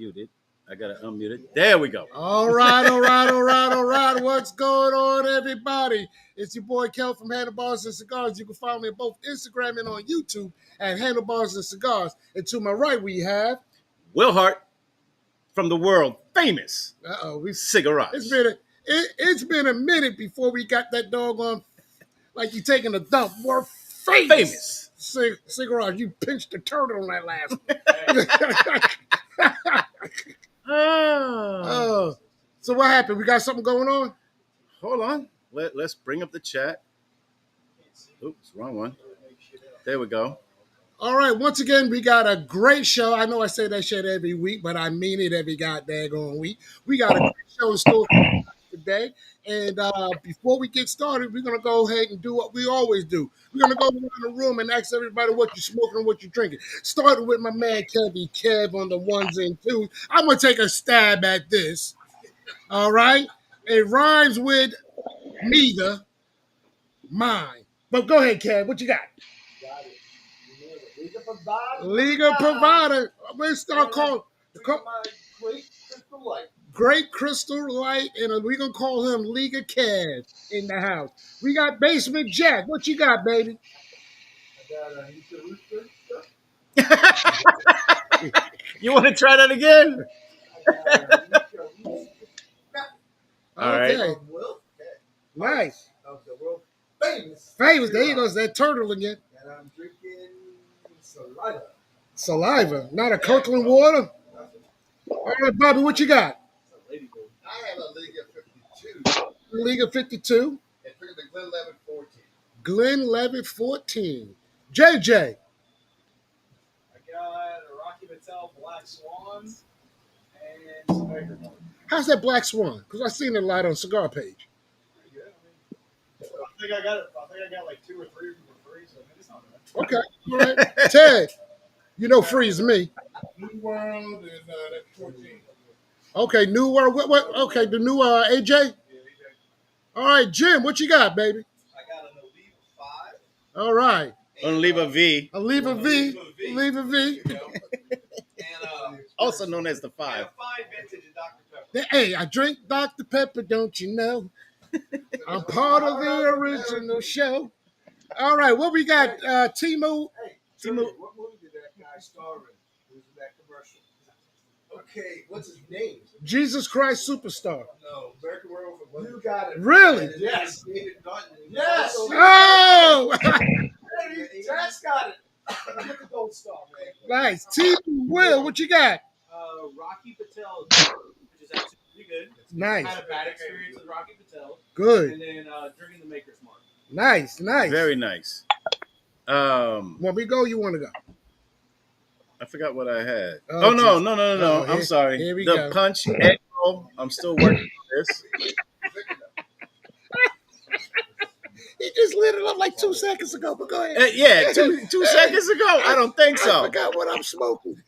muted. I gotta unmute it. There we go. All right. What's going on, everybody? It's your boy Kel from Handlebars and Cigars. You can follow me on both Instagram and on YouTube at Handlebars and Cigars. And to my right, we have Will Hart from the world famous we Cigarage. It's been a minute before we got that doggone like you taking a dump. We're Famous. Cigarage, you pinched the turtle on that last one. Oh. So what happened? We got something going on? Hold on. Let's bring up the chat. Oops, wrong one. There we go. All right. Once again, we got a great show. I know I say that shit every week, but I mean it every goddamn week. We got a great show in store today. And before we get started, we're going to go ahead and do what we always do. We're going to go around the room and ask everybody what you're smoking and what you're drinking. Starting with my man Kev on the ones and twos. I'm going to take a stab at this. All right? It rhymes with neither, mine. But go ahead, Kev. What you got? Liga Provider. We'll start calling. Great Crystal Light, and we're going to call him Liga Kev in the house. We got Basement Jack. What you got, baby? You want to try that again? All right. Nice. Famous. There you go. That turtle again. And I'm drinking saliva. Saliva. Not a Kirkland water? All right, Bobby, what you got? I have a Liga 52. Liga 52. And the Glenlivet 14. Glenlivet 14. JJ. I got a Rocky Patel Black Swan and some Baker Mart. How's that Black Swan? Because I've seen it a lot on Cigar Page. I think I got like 2 or 3 for free, so it's not bad. Okay. All right. Ted, you know free is me. New World and that 14. Okay, New World. What? Okay, the new AJ? Yeah, AJ. All right, Jim, what you got, baby? I got an Oliva 5. All right. Oliva V. Oliva V. Oliva V. And Also known as the I 5. have 5 vintage of Dr. Pepper. Hey, I drink Dr. Pepper, don't you know? I'm part of the original show. All right, what we got? Timu. Hey, Timu. what movie did that guy star in? Who was in that commercial? Okay, what's his name? Jesus Christ Superstar. No, American Werewolf. You got it. Really? Yes. David Dutton. Yes. Oh! Jack's got it. Get the gold star, man. Nice. Timu Will, what you got? Rocky Patel, which is actually pretty good. Nice. Had a bad experience with Rocky Patel. Good. And then drinking the Maker's Mark. Nice. Very nice. When we go, you want to go? I forgot what I had. Oh, No. I'm sorry. Here we the go. punch echo. I'm still working on this. He just lit it up like 2 seconds ago, but go ahead. Yeah, two seconds ago. I don't think I so. forgot what I'm smoking.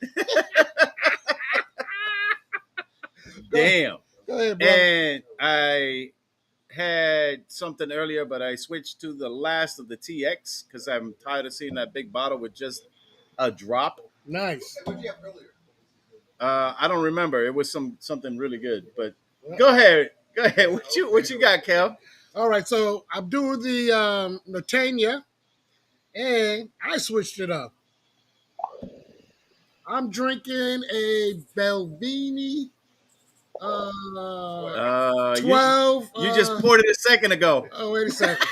Damn. Go ahead, bro. And I had something earlier, but I switched to the last of the TX because I'm tired of seeing that big bottle with just a drop. Nice. What did you have earlier? I don't remember. It was something really good. But go ahead. What you got, Kel? All right, so I'm doing the Notania, and I switched it up. I'm drinking a Belvini 12. You just poured it a second ago. Oh, wait a second. Is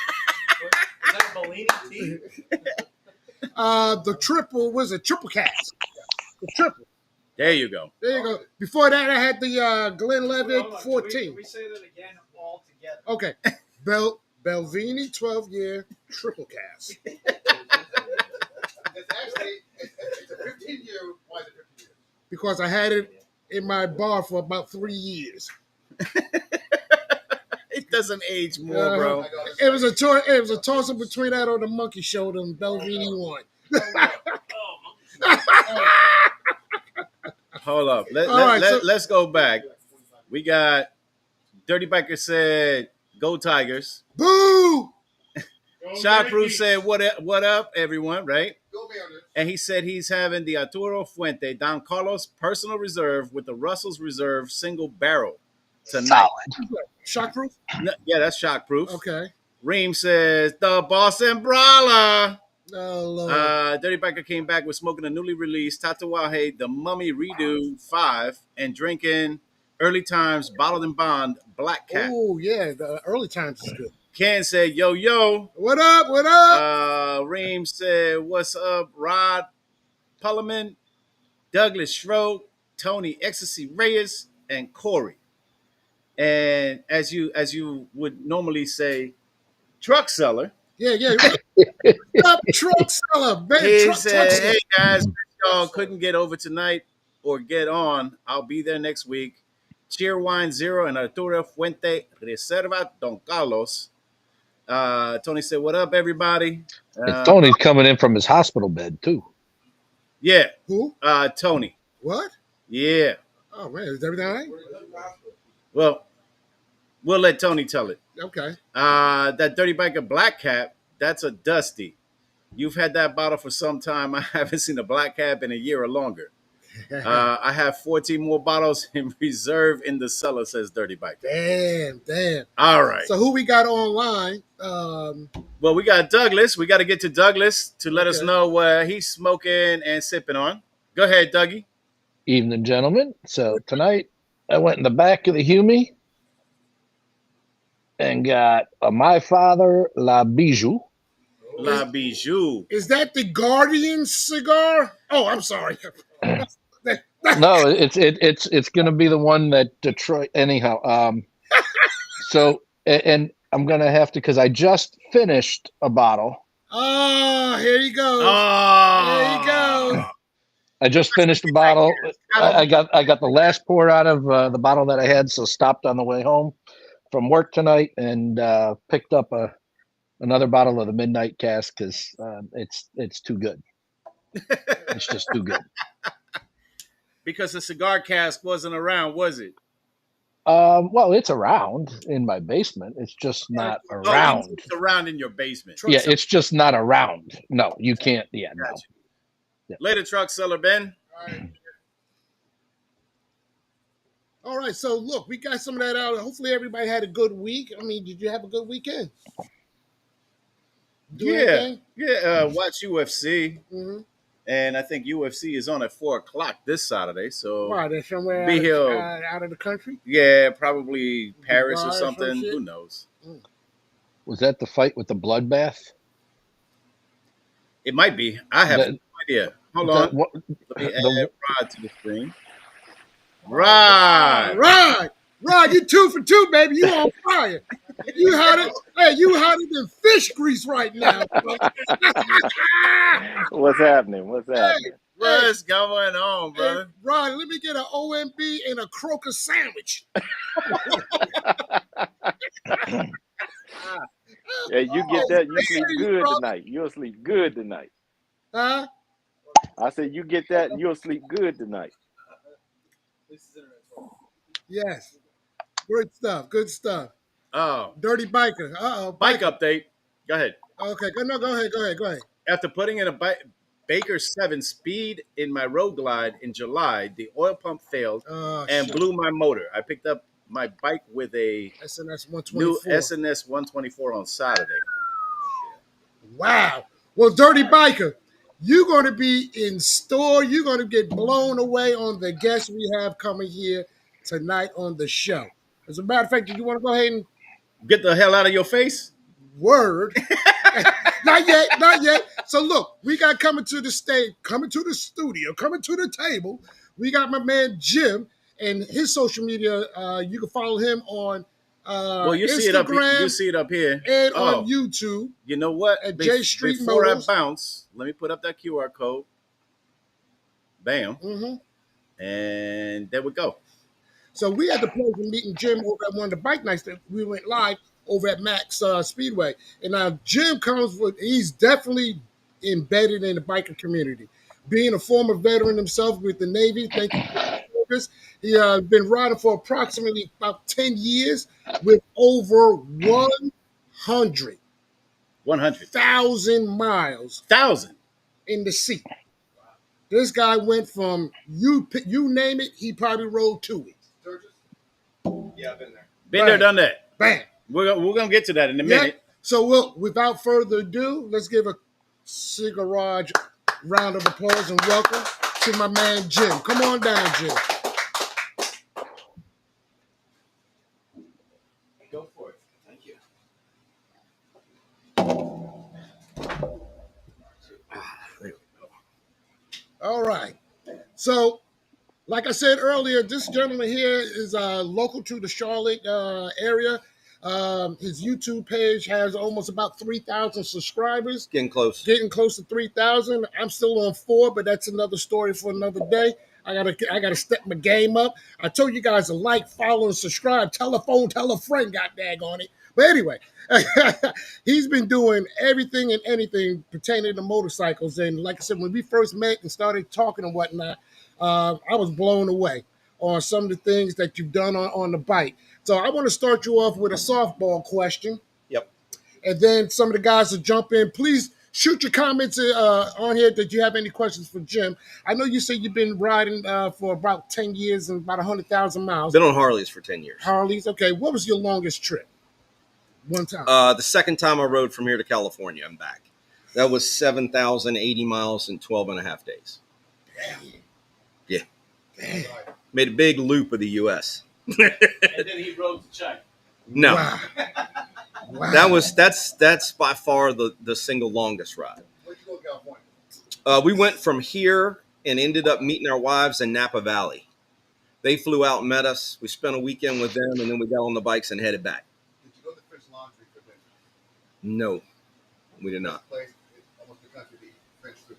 that Bellini tea? The triple was a triple cast. The triple. There you go. There you go. Before that, I had the Glenlivet 14. Can we say that again all together? Okay. Belvini 12-year triple cast. It's actually it's a 15-year. Why is it 15 years? Because I had it in my bar for about 3 years. It doesn't age more, bro. It was a toss up between that or the monkey shoulder and Belvini one. Hold up. right, Let's go back. We got Dirty Biker said, "Go Tigers." Boo! Shot Proof said, "What up, everyone?" Right? Go me on this. And he said he's having the Arturo Fuente Don Carlos Personal Reserve with the Russell's Reserve single barrel tonight. Solid. Shockproof? Yeah, that's shock proof. Okay. Reem says the Boston Brawler. Oh, Lord. Dirty Biker came back with smoking a newly released Tatawahe The Mummy Redo 5 and drinking Early Times Bottled and Bond Black Cat. Oh, yeah. The early times is good. Ken said, yo, yo. What up? What up? Reem said, what's up, Rod Pullerman, Douglas Schroed, Tony Ecstasy Reyes, and Corey. And as you would normally say, truck seller. Yeah. What up, truck seller? He Truck said, seller. hey guys, y'all couldn't get over tonight or get on. I'll be there next week. Cheer Wine Zero and Arturo Fuente Reserva Don Carlos. Tony said, what up, everybody? And Tony's coming in from his hospital bed too. Yeah. Who? Tony. What? Yeah. Oh, man. Is everything all right? Well, we'll let Tony tell it. Okay. That Dirty Biker Black Cap, that's a Dusty. You've had that bottle for some time. I haven't seen a Black Cap in a year or longer. I have 14 more bottles in reserve in the cellar, says Dirty Biker. Damn. All right. So who we got online? Well, we got Douglas. We got to get to Douglas to let us Okay. know what he's smoking and sipping on. Go ahead, Dougie. Evening, gentlemen. So tonight I went in the back of the Humi and got a My Father La Bijou. La Bijou. Is that the Guardian cigar? Oh, I'm sorry. No, it's going to be the one that Detroit. Anyhow, so and I'm going to have to because I just finished a bottle. Oh, here you go. Oh. There you go. I just finished a bottle. I got the last pour out of the bottle that I had, so stopped on the way home from work tonight and picked up another bottle of the Midnight Cask because it's too good. It's just too good. Because the cigar cask wasn't around, was it? Well, it's around in my basement. It's just not around. Oh, it's around in your basement. Yeah, it's just not around. No, you can't. Yeah, no. Gotcha. Yeah. Later, truck seller Ben. All right. So look, we got some of that out. Hopefully, everybody had a good week. I mean, did you have a good weekend? Yeah. Watch UFC. Mm-hmm. And I think UFC is on at 4:00 this Saturday. So Why, they're somewhere be here. out of the country? Yeah, probably Paris or Dubai or some something. shit? Who knows? Was that the fight with the bloodbath? It might be. I have no idea. Hold on. Let me add Rod to the screen. Rod, you 2 for 2, baby. You on fire. You hotter than fish grease right now. What's happening? What's happening? What's going on, brother? Hey, Rod, let me get an OMB and a croaker sandwich. Yeah, you get that. You sleep good tonight. You'll sleep good tonight. Huh? I said you get that, you'll sleep good tonight. Yes. Good stuff. Oh. Dirty Biker. Bike update. Go ahead. Okay. Go ahead. After putting in a Baker 7 speed in my road glide in July, the oil pump failed and blew my motor. I picked up my bike with a new SNS 124 on Saturday. Wow. Well, Dirty Biker, you're going to be in store. You're going to get blown away on the guests we have coming here tonight on the show. As a matter of fact, do you want to go ahead and get the hell out of your face? Word. Not yet. So look, we got coming to the stage, coming to the studio, coming to the table. We got my man Jim and his social media. You can follow him on you Instagram. See it up here. You see it up here. And on YouTube. You know what? At J Street Before Motors. I bounce, let me put up that QR code. Bam. Mm-hmm. And there we go. So we had the pleasure of meeting Jim over at one of the bike nights that we went live over at Max Speedway. And now Jim he's definitely embedded in the biker community. Being a former veteran himself with the Navy, thank you for the service. He been riding for approximately about 10 years with over 100,000 miles. 1,000. in the seat. This guy went from you name it, he probably rode to it. Yeah, I've been there. Been there, done that. Bam. We're gonna get to that in a minute. So without further ado, let's give a Cigarage round of applause and welcome to my man Jim. Come on down, Jim. Go for it. Thank you. All right. So, like I said earlier, this gentleman here is local to the Charlotte area. His YouTube page has almost about 3,000 subscribers. Getting close. Getting close to 3,000. I'm still on 4, but that's another story for another day. I gotta step my game up. I told you guys to like, follow, and subscribe. Tell a phone, tell a friend, god dag on it. But anyway, he's been doing everything and anything pertaining to motorcycles. And like I said, when we first met and started talking and whatnot, I was blown away on some of the things that you've done on the bike. So I want to start you off with a softball question. Yep. And then some of the guys will jump in. Please shoot your comments on here that you have any questions for Jim. I know you said you've been riding for about 10 years and about 100,000 miles. Been on Harleys for 10 years. Harleys, okay. What was your longest trip? One time. The second time I rode from here to California and back. That was 7,080 miles in 12 and a half days. Damn. Yeah. Damn. Made a big loop of the U.S. And then he rode to China. No. Wow. Wow. That's by far the single longest ride. Where'd you go to California? We went from here and ended up meeting our wives in Napa Valley. They flew out and met us. We spent a weekend with them, and then we got on the bikes and headed back. Did you go to French Laundry for dinner? No, we did not. Place almost the country to eat French food.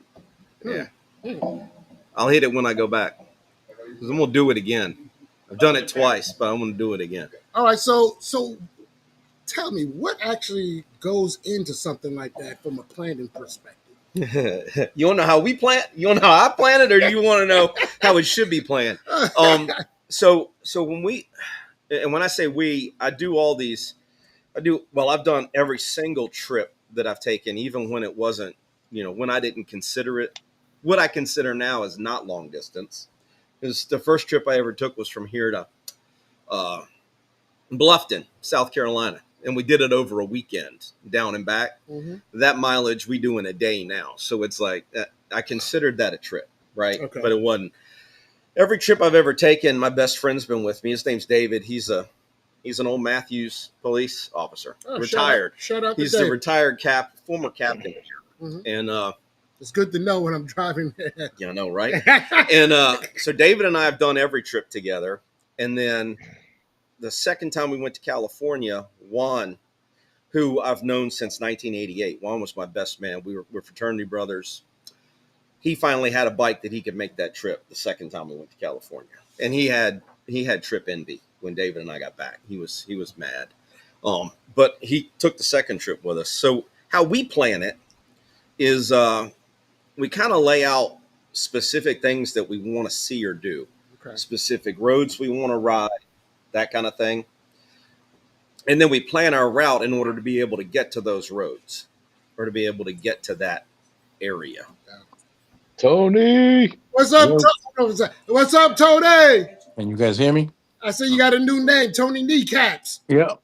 Yeah. I'll hit it when I go back. Because I'm going to do it again. I've done it twice, but I'm going to do it again. All right, so tell me, what actually goes into something like that from a planning perspective? You want to know how we plan? You want to know how I plan it, or do you want to know how it should be planned? So when I say we, I do all these. I've done every single trip that I've taken, even when it wasn't, when I didn't consider it. What I consider now is not long distance. Because the first trip I ever took was from here to Bluffton, South Carolina. And we did it over a weekend, down and back. Mm-hmm. That mileage we do in a day now. So it's like, I considered that a trip, right? Okay. But it wasn't. Every trip I've ever taken, my best friend's been with me. His name's David. He's an old Matthews police officer, retired. Shout out to He's David. The retired former captain. Mm-hmm. And it's good to know when I'm driving. Yeah, I know, right? And so David and I have done every trip together. And then the second time we went to California, Juan, who I've known since 1988. Juan was my best man. We're fraternity brothers. He finally had a bike that he could make that trip the second time we went to California. And he had trip envy when David and I got back. He was mad. But he took the second trip with us. So how we plan it is we kind of lay out specific things that we want to see or do. Okay. Specific roads we want to ride, that kind of thing. And then we plan our route in order to be able to get to those roads or to be able to get to that area. Tony. What's up, Tony? What's up, Tony? Can you guys hear me? I see you got a new name, Tony Kneecaps. Yeah.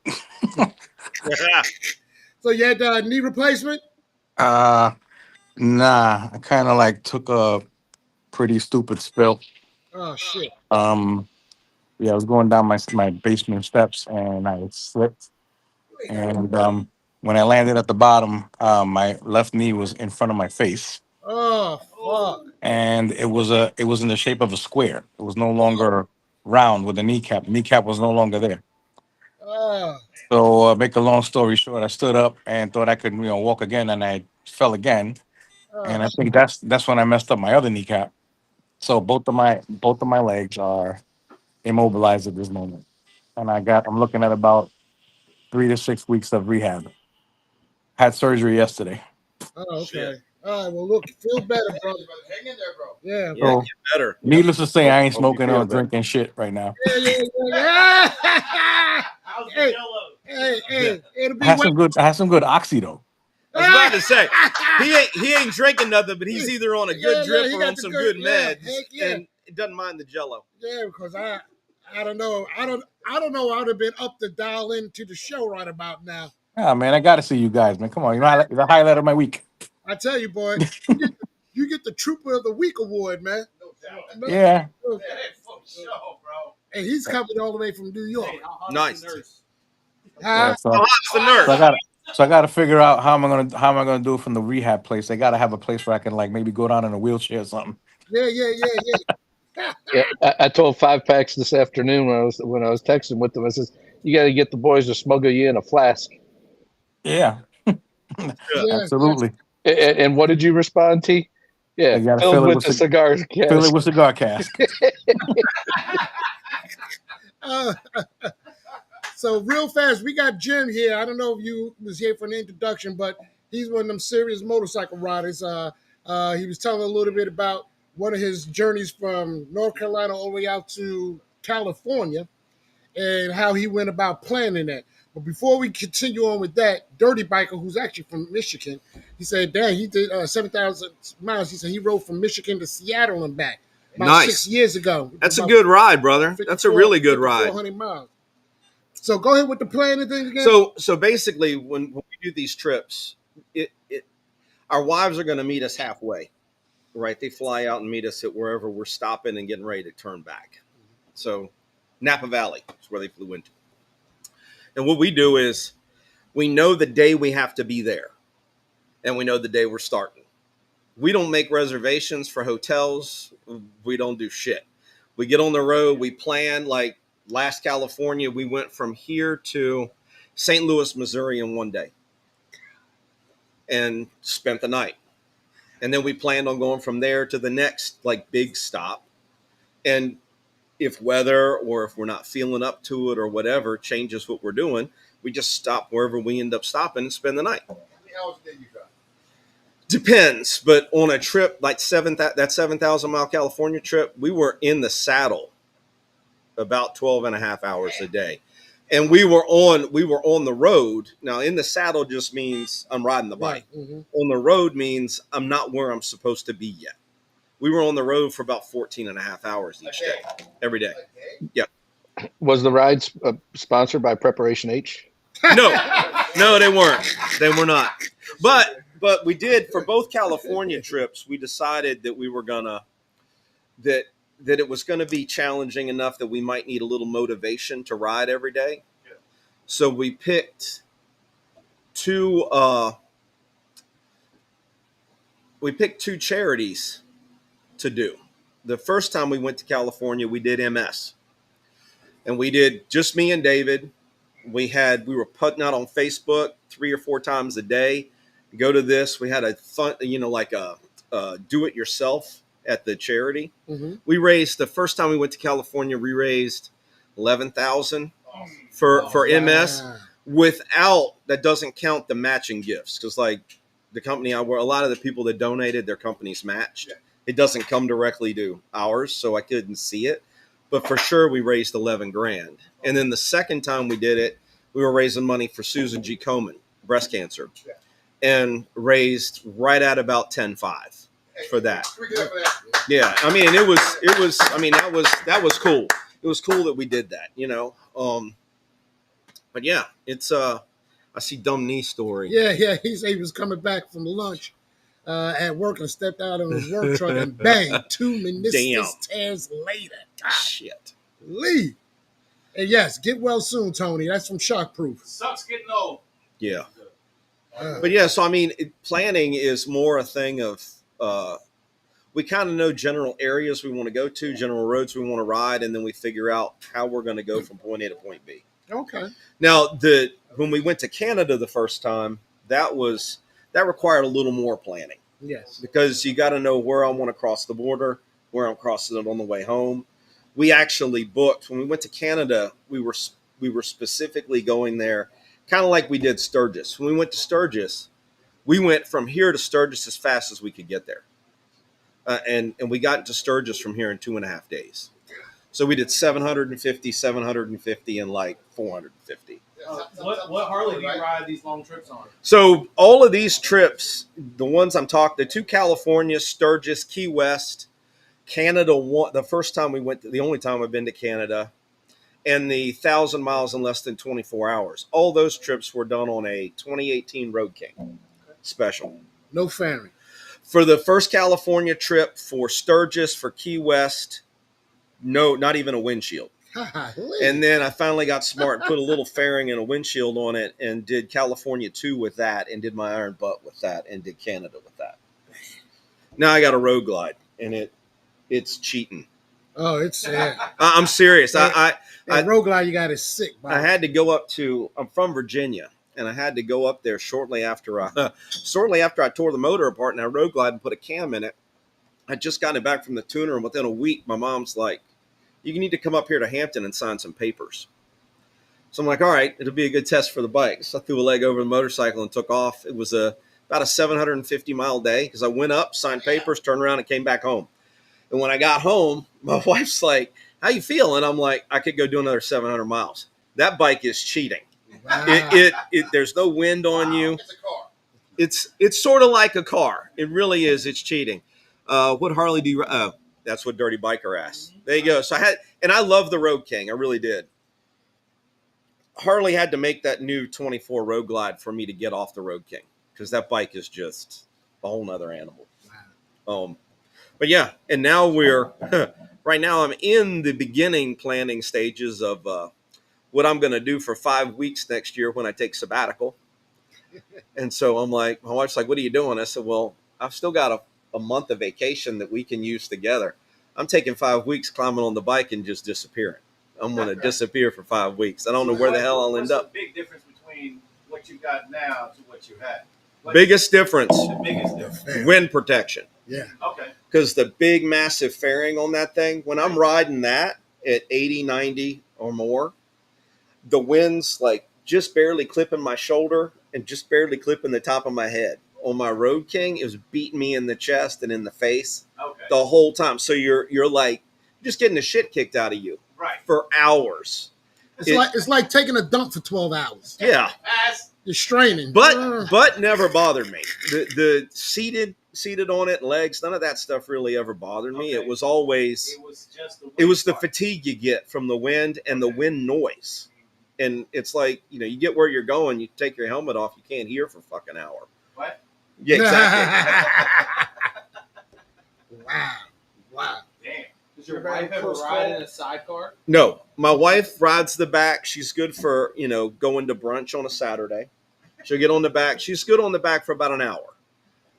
So you had knee replacement? Nah. I kind of like took a pretty stupid spill. Oh shit. Yeah, I was going down my basement steps and I slipped. And when I landed at the bottom, my left knee was in front of my face. Oh fuck. And it was in the shape of a square. It was no longer round with a kneecap. The kneecap was no longer there. So make a long story short, I stood up and thought I could walk again, and I fell again. And I think that's when I messed up my other kneecap. So both of my legs are immobilized at this moment. And I'm looking at about 3 to 6 weeks of rehab. Had surgery yesterday. Oh, okay. Shit. All right, well, look, feel better, brother. Hang in there, bro. Yeah, so, get better. Needless to say, I ain't smoking or drinking shit right now. Yeah. How's the yellow? Hey, it'll be I had some good oxy though. I was about to say he ain't drinking nothing, but he's either on a good drip or on some good meds, and it doesn't mind the Jello. Yeah, because I don't know. I don't know. I would have been up to dial into the show right about now. Oh man, I gotta see you guys, man. Come on, the highlight of my week. I tell you, boy, you get the Trooper of the Week award, man. No doubt. No, Yeah. no. That's for sure, bro. And he's coming all the way from New York. Hey, how hot Nice. is the nurse? Yeah, so, How hot's the nurse? so I gotta figure out how am I gonna do it from the rehab place. They gotta have a place where I can like maybe go down in a wheelchair or something. Yeah. Yeah, I told 5 packs this afternoon when I was texting with them. I says, "You got to get the boys to smuggle you in a flask." Yeah, Yeah. absolutely. And what did you respond, T? Yeah, You gotta filled fill it with with the cigars. Fill it with cigar cask. So real fast, we got Jim here. I don't know if you was here for an introduction, but he's one of them serious motorcycle riders. He was telling a little bit about one of his journeys from North Carolina all the way out to California and how he went about planning that. But before we continue on with that, Dirty Biker, who's actually from Michigan, he said, "Dang, he did 7,000 miles." He said he rode from Michigan to Seattle and back about 6 years ago. That's a good ride, brother. That's a really good ride. 400 miles. So go ahead with the planning thing again. So basically, when we do these trips, our wives are going to meet us halfway, right? They fly out and meet us at wherever we're stopping and getting ready to turn back. So Napa Valley is where they flew into. And what we do is we know the day we have to be there, and we know the day we're starting. We don't make reservations for hotels. We don't do shit. We get on the road. We plan. Like last California, we went from here to St. Louis, Missouri in one day and spent the night. And then we planned on going from there to the next like big stop. And if weather or if we're not feeling up to it or whatever changes what we're doing, we just stop wherever we end up stopping and spend the night. How many hours a day you drive? Depends, but on a trip like that 7,000 mile California trip, we were in the saddle about 12 and a half hours a day. And we were on the road. Now in the saddle just means I'm riding the bike. Right. Mm-hmm. On the road means I'm not where I'm supposed to be yet. We were on the road for about 14 and a half hours each day, every day. Yeah. Was the ride sponsored by Preparation H? No, they weren't. They were not. But we did for both California trips. We decided that we were gonna that it was going to be challenging enough that we might need a little motivation to ride every day. So we picked two charities to do. The first time we went to California, we did MS. And we did just me and David. We were putting out on Facebook 3 or 4 times a day. Go to this. We had a fun, like a do it yourself at the charity. Mm-hmm. We raised the first time we went to California, we raised $11,000 for MS. Without that doesn't count the matching gifts because like the company a lot of the people that donated, their companies matched. It doesn't come directly to ours, so I couldn't see it. But for sure, we raised $11,000. And then the second time we did it, we were raising money for Susan G. Komen, breast cancer, and raised right at about 10.5 for that. Yeah, I mean, it was. I mean, that was cool. It was cool that we did that, But yeah, it's I see dumb knee story. Yeah. He said he was coming back from lunch at work and stepped out of his work truck and bang, 2 meniscus tears later. God, shit. Lee. And yes, get well soon, Tony. That's from Shockproof. Sucks getting old. Yeah. But yeah, so I mean, planning is more a thing of we kind of know general areas we want to go to, general roads we want to ride, and then we figure out how we're going to go from point A to point B. Okay. Now, when we went to Canada the first time, that required a little more planning. Yes. Because you got to know where I want to cross the border, where I'm crossing it on the way home. We actually booked when we went to Canada. We were specifically going there, kind of like we did Sturgis. When we went to Sturgis, we went from here to Sturgis as fast as we could get there, and we got to Sturgis from here in 2.5 days. So we did 750 in like 450. Yeah. What Harley do you ride these long trips on? So all of these trips, the ones I'm talking, the two California, Sturgis, Key West, Canada. One, the first time we went, the only time I've been to Canada, and the 1,000 miles in less than 24 hours. All those trips were done on a 2018 Road King special. No fairing. For the first California trip, for Sturgis, for Key West, no, not even a windshield. And then I finally got smart and put a little fairing and a windshield on it and did California 2 with that and did my iron butt with that and did Canada with that. Now I got a road glide and it's cheating. Oh, it's I'm serious. That road glide you got is sick. I had to go up to, I'm from Virginia, and I had to go up there shortly after I tore the motor apart and I road glide and put a cam in it. I just got it back from the tuner, and within a week, my mom's like, you need to come up here to Hampton and sign some papers. So I'm like, all right, it'll be a good test for the bike. So I threw a leg over the motorcycle and took off. It was about a 750-mile day because I went up, signed papers, turned around, and came back home. And when I got home, my wife's like, how you feeling? I'm like, I could go do another 700 miles. That bike is cheating. Wow. There's no wind on you. It's a car. It's sort of like a car. It really is. It's cheating. What Harley do you? Oh, that's what Dirty Biker asked. There you go. So I love the Road King. I really did. Harley had to make that new 24 Road Glide for me to get off the Road King because that bike is just a whole nother animal. But yeah, and now right now I'm in the beginning planning stages of what I'm going to do for 5 weeks next year when I take sabbatical. And so I'm like, my wife's like, what are you doing? I said, well, I've still got a month of vacation that we can use together. I'm taking 5 weeks climbing on the bike and just disappearing. I'm going to disappear for 5 weeks. I don't know where the hell I'll end up. What's the big difference between what you got now to what you had? Biggest difference, The biggest difference. wind protection. Yeah. Okay. Because the big, massive fairing on that thing, when I'm riding that at 80, 90 or more, the wind's like just barely clipping my shoulder and just barely clipping the top of my head. On my Road King, it was beating me in the chest and in the face the whole time. So you're like just getting the shit kicked out of you for hours. It's like taking a dump for 12 hours. Yeah. You're straining. But never bothered me. The seated on it, legs, none of that stuff really ever bothered me. It was always it was the fatigue you get from the wind and the wind noise. And it's like, you get where you're going, you take your helmet off, you can't hear for fucking an hour. What? Yeah, exactly. Wow. Damn. Does your wife ever ride in a sidecar? No, my wife rides the back. She's good for, going to brunch on a Saturday. She'll get on the back. She's good on the back for about an hour.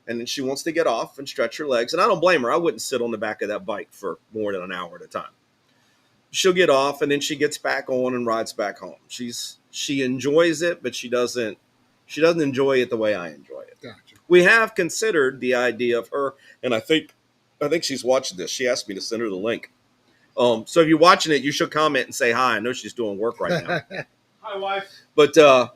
And then she wants to get off and stretch her legs. And I don't blame her. I wouldn't sit on the back of that bike for more than an hour at a time. She'll get off and then she gets back on and rides back home. She enjoys it, but she doesn't enjoy it the way I enjoy it. Gotcha. We have considered the idea of her, and I think she's watching this. She asked me to send her the link. So if you're watching it, you should comment and say hi. I know she's doing work right now. Hi, wife. But your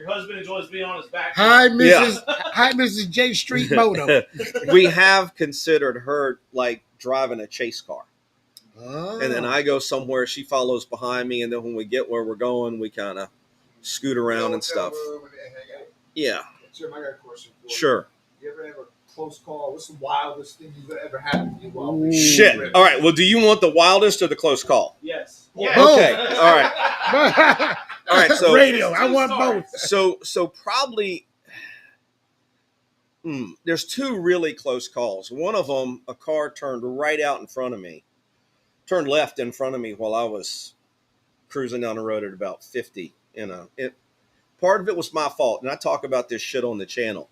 husband enjoys being on his back. Hi, Mrs. J Street Moto. We have considered her like driving a chase car. Oh. And then I go somewhere, she follows behind me, and then when we get where we're going, we kind of scoot around and stuff. Yeah. Jim, I got a question for you. Sure. You ever have a close call? What's the wildest thing you've ever happened to you while Shit. All right. Well, do you want the wildest or the close call? Yes. Okay. All right. All right. So radio. I want both. So probably there's two really close calls. One of them, a car turned right out in front of me, turned left in front of me while I was cruising down the road at about 50. Part of it was my fault, and I talk about this shit on the channel.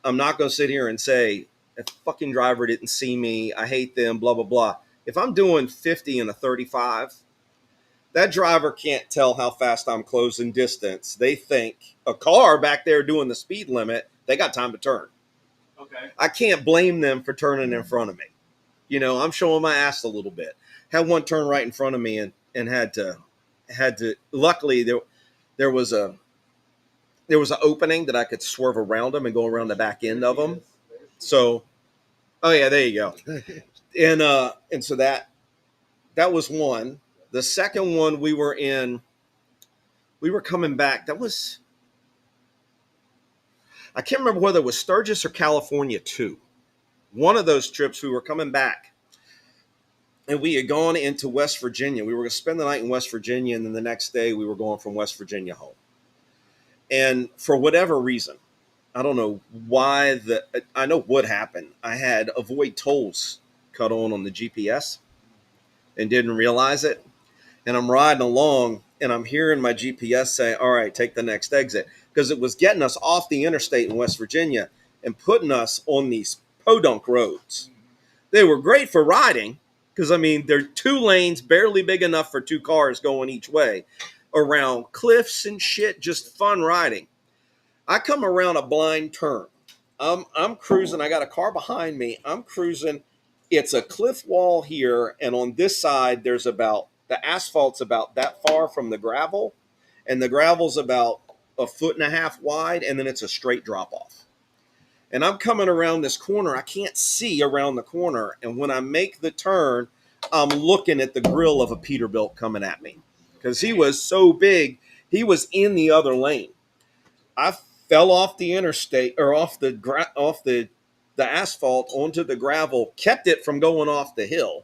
I'm not going to sit here and say a fucking driver didn't see me, I hate them, blah blah blah. If I'm doing 50 in a 35, that driver can't tell how fast I'm closing distance. They think a car back there doing the speed limit, they got time to turn. Okay. I can't blame them for turning in front of me. I'm showing my ass a little bit. Had one turn right in front of me and had to. Luckily, there was an opening that I could swerve around them and go around the back end of them. So, oh yeah, there you go. And so that was one. The second one, we were in we were coming back. I can't remember whether it was Sturgis or California 2. One of those trips, we were coming back. And we had gone into West Virginia. We were going to spend the night in West Virginia, and then the next day we were going from West Virginia home. And for whatever reason, I don't know why, I know what happened. I had avoid tolls cut on the GPS and didn't realize it. And I'm riding along, and I'm hearing my GPS say, all right, take the next exit. Because it was getting us off the interstate in West Virginia and putting us on these podunk roads. They were great for riding, because, I mean, they're 2 lanes, barely big enough for 2 cars going each way, around cliffs and shit, just fun riding. I come around a blind turn. I'm cruising. I got a car behind me. I'm cruising. It's a cliff wall here, and on this side, the asphalt's about that far from the gravel, and the gravel's about 1.5 feet wide, and then it's a straight drop-off. And I'm coming around this corner. I can't see around the corner. And when I make the turn, I'm looking at the grill of a Peterbilt coming at me because he was so big. He was in the other lane. I fell off the interstate, or off the asphalt onto the gravel, kept it from going off the hill,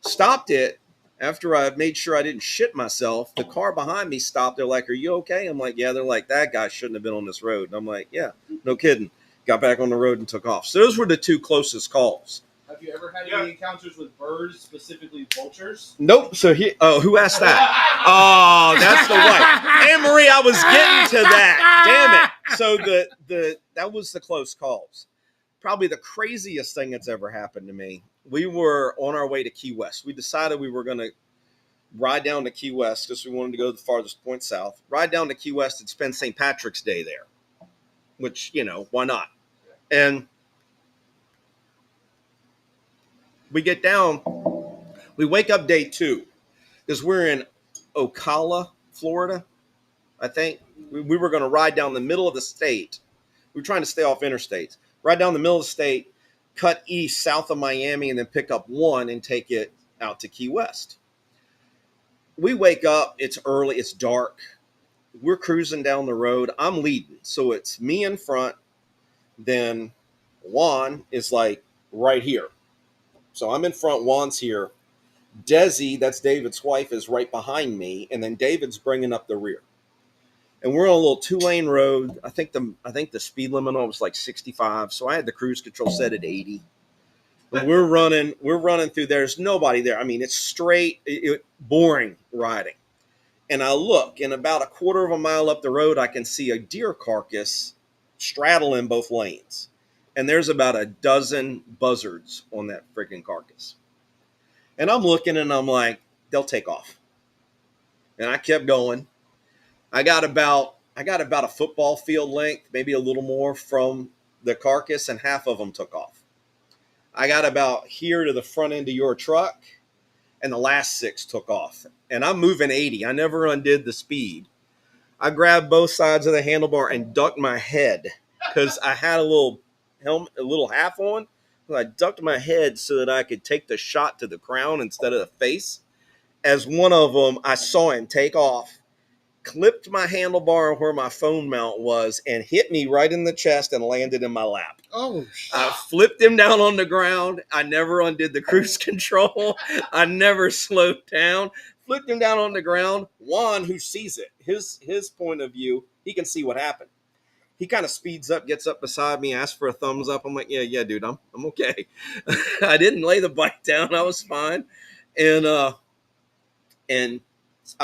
stopped it. After I made sure I didn't shit myself, the car behind me stopped. They're like, "Are you okay?" I'm like, "Yeah." They're like, "That guy shouldn't have been on this road." And I'm like, "Yeah, no kidding." Got back on the road and took off. So those were the 2 closest calls. Have you ever had any encounters with birds, specifically vultures? Nope. So who asked that? Oh, that's the wife. Anne Marie, I was getting to that. Damn it. So that was the close calls. Probably the craziest thing that's ever happened to me. We were on our way to Key West. We decided we were going to ride down to Key West because we wanted to go to the farthest point south. Ride down to Key West and spend St. Patrick's Day there, which, why not? And we get down, we wake up day 2 because we're in Ocala, Florida, I think. We were going to ride down the middle of the state. We were trying to stay off interstates. Ride down the middle of the state, cut east south of Miami, and then pick up 1 and take it out to Key West. We wake up, it's early, it's dark. We're cruising down the road. I'm leading. So it's me in front. Then Juan is like right here. So I'm in front, Juan's here. Desi, that's David's wife, is right behind me. And then David's bringing up the rear. And we're on a little 2-lane road. I think the speed limit on it was like 65. So I had the cruise control set at 80. And we're running through. There's nobody there. I mean, it's straight, boring riding. And I look, and about 1/4 mile up the road, I can see a deer carcass straddling both lanes. And there's about a dozen buzzards on that freaking carcass. And I'm looking, and I'm like, they'll take off. And I kept going. I got about a football field length, maybe a little more from the carcass, and half of them took off. I got about here to the front end of your truck, and the last 6 took off. And I'm moving 80. I never undid the speed. I grabbed both sides of the handlebar and ducked my head because I had a little helmet, a little half on. So I ducked my head so that I could take the shot to the crown instead of the face. As one of them, I saw him take off, clipped my handlebar where my phone mount was, and hit me right in the chest and landed in my lap. Oh, shit. I flipped him down on the ground. I never undid the cruise control. I never slowed down. Flipped him down on the ground. Juan, who sees it, his point of view, he can see what happened. He kind of speeds up, gets up beside me, asks for a thumbs up. I'm like, yeah, dude, I'm okay. I didn't lay the bike down. I was fine. And I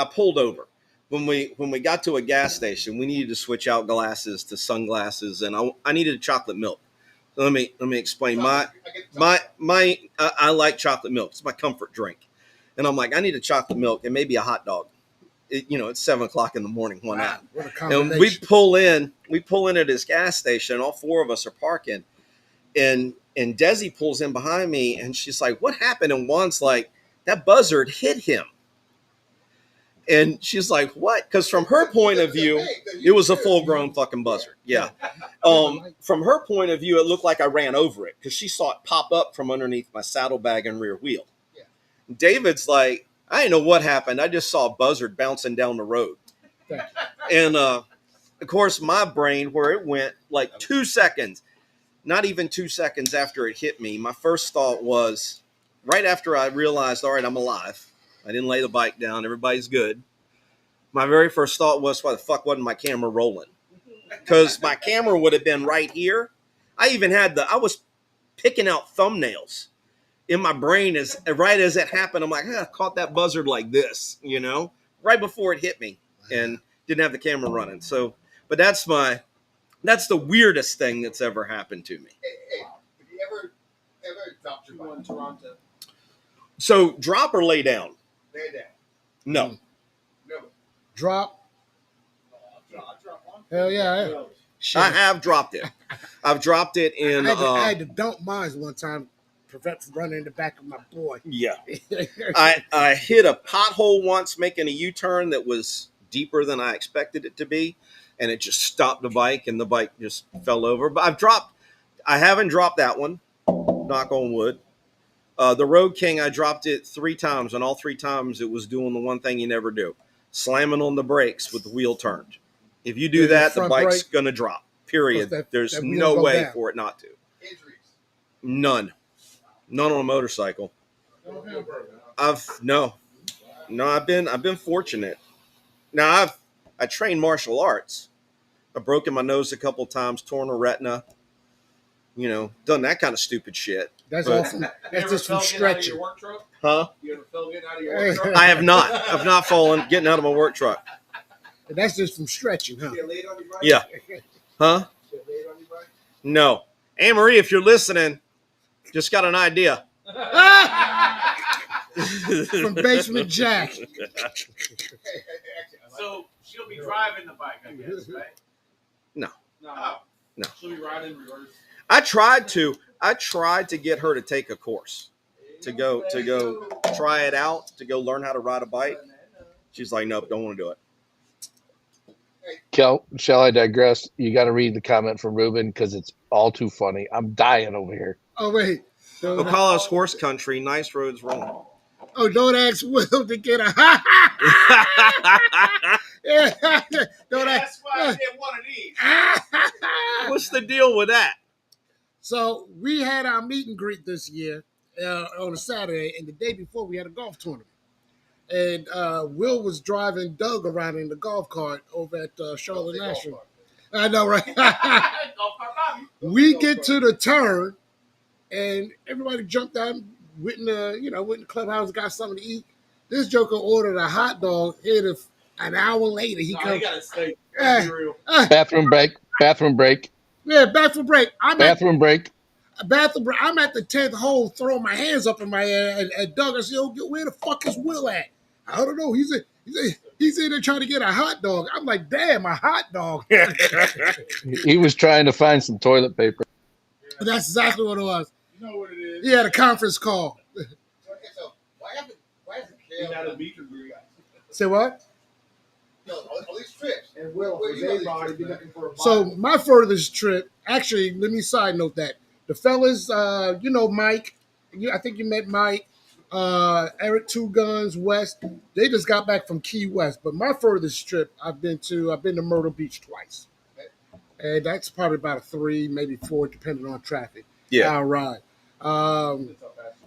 pulled over. When we got to a gas station, we needed to switch out glasses to sunglasses, and I needed chocolate milk. So let me explain. I like chocolate milk. It's my comfort drink. And I'm like, I need a chocolate milk and maybe a hot dog. It's 7:00 in the morning. Why not? What a combination. And we pull in at his gas station, and all 4 of us are parking. And Desi pulls in behind me, and she's like, "What happened?" And Juan's like, "That buzzard hit him." And she's like, "What?" Because from her point of view, it was a full-grown fucking buzzard. Yeah. From her point of view, it looked like I ran over it because she saw it pop up from underneath my saddlebag and rear wheel. Yeah. David's like, "I didn't know what happened. I just saw a buzzard bouncing down the road." And of course, my brain, where it went like 2 seconds, not even 2 seconds after it hit me, my first thought was, right after I realized, all right, I'm alive. I didn't lay the bike down. Everybody's good. My very first thought was, why the fuck wasn't my camera rolling? Because my camera would have been right here. I even had I was picking out thumbnails in my brain right as it happened. I'm like, I caught that buzzard like this, right before it hit me, and didn't have the camera running. So, but that's the weirdest thing that's ever happened to me. Hey, have you ever dropped your bike in Toronto? So drop or lay down? Lay down. No. No. Drop. I dropped one. Hell yeah. Shit. I have dropped it. I've dropped it in. I had to dump mine one time, prevent from running in the back of my boy. Yeah. I hit a pothole once making a U-turn that was deeper than I expected it to be, and it just stopped the bike, and the bike just fell over. But I haven't dropped that one, knock on wood. The Road King, I dropped it 3 times, and all 3 times it was doing the one thing you never do, slamming on the brakes with the wheel turned. If you do that, the bike's going to drop, period. There's no way for it not to. Injuries? None on a motorcycle. No, I've been fortunate. Now I trained martial arts. I've broken my nose a couple times, torn a retina, done that kind of stupid shit. That's awesome. That's just from stretching. Huh? You ever fell getting out of your work truck? I have not. I've not fallen getting out of my work truck. That's just from stretching, huh? You get laid on your bike? Yeah. Huh? You get laid on your bike? No. Anne Marie, if you're listening, just got an idea. From Basement Jack. So she'll be driving the bike, I guess, right? No. No. She'll be riding in reverse. I tried to get her to take a course, to go try it out, to go learn how to ride a bike. She's like, nope, don't want to do it. Kel, shall I digress? You got to read the comment from Ruben because it's all too funny. I'm dying over here. Oh, wait. Ocala's horse country, nice roads wrong. Oh, don't ask Will to get a yeah. Don't That's ask. why I did one of these. What's the deal with that? So we had our meet and greet this year on a Saturday, and the day before we had a golf tournament. And Will was driving Doug around in the golf cart over at Charlotte National. I know, right? We get to the turn, and everybody jumped out, went in the clubhouse, got something to eat. This joker ordered a hot dog. An hour later, he comes. Got to stay. Bathroom break. Yeah, bathroom break. Bathroom break. I'm at the 10th hole, throwing my hands up in my air, and Doug, I said, "Yo, where the fuck is Will at?" I don't know. He's in there trying to get a hot dog. I'm like, damn, a hot dog. He was trying to find some toilet paper. That's exactly what it was. You know what it is? He had a conference call. So why hasn't He's Cal not a beacon breed. Say what? all these trips? And Will, Where for you know these everybody, trips, be man? looking for a bike. So my furthest trip, actually, let me side note that. The fellas, Mike, I think you met Mike, Eric Two Guns West. They just got back from Key West. But my furthest trip I've been to Myrtle Beach twice. And that's probably about a 3, maybe 4, depending on traffic. Yeah. Our ride.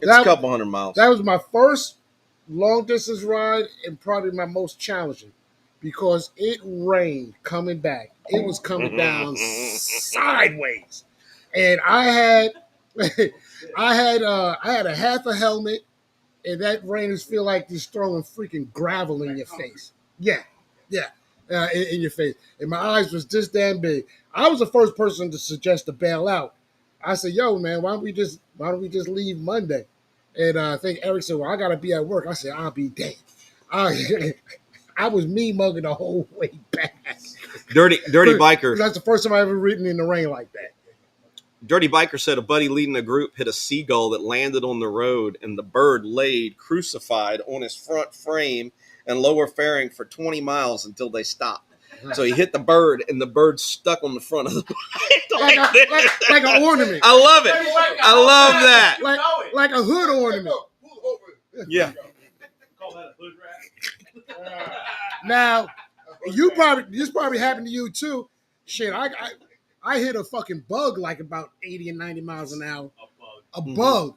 It's a couple hundred miles. That was my first long distance ride and probably my most challenging because it rained coming back. It was coming down sideways. And I had a half a helmet, and that rain just feel like just throwing freaking gravel in your face. Yeah, in your face. And my eyes was this damn big. I was the first person to suggest to bail out. I said, "Yo, man, why don't we just leave Monday?" And I think Eric said, "Well, I gotta be at work." I said, "I'll be damned." I was me mugging the whole way back. Dirty biker. That's the first time I ever ridden in the rain like that. Dirty biker said a buddy leading a group hit a seagull that landed on the road, and the bird laid crucified on his front frame and lower fairing for 20 miles until they stopped. So he hit the bird, and the bird stuck on the front of the bike like an ornament. I love it. I love that. Like a hood ornament. Yeah. Call that a hood rat. Now, This probably happened to you too. Shit, I hit a fucking bug like about 80 and 90 miles an hour. A bug.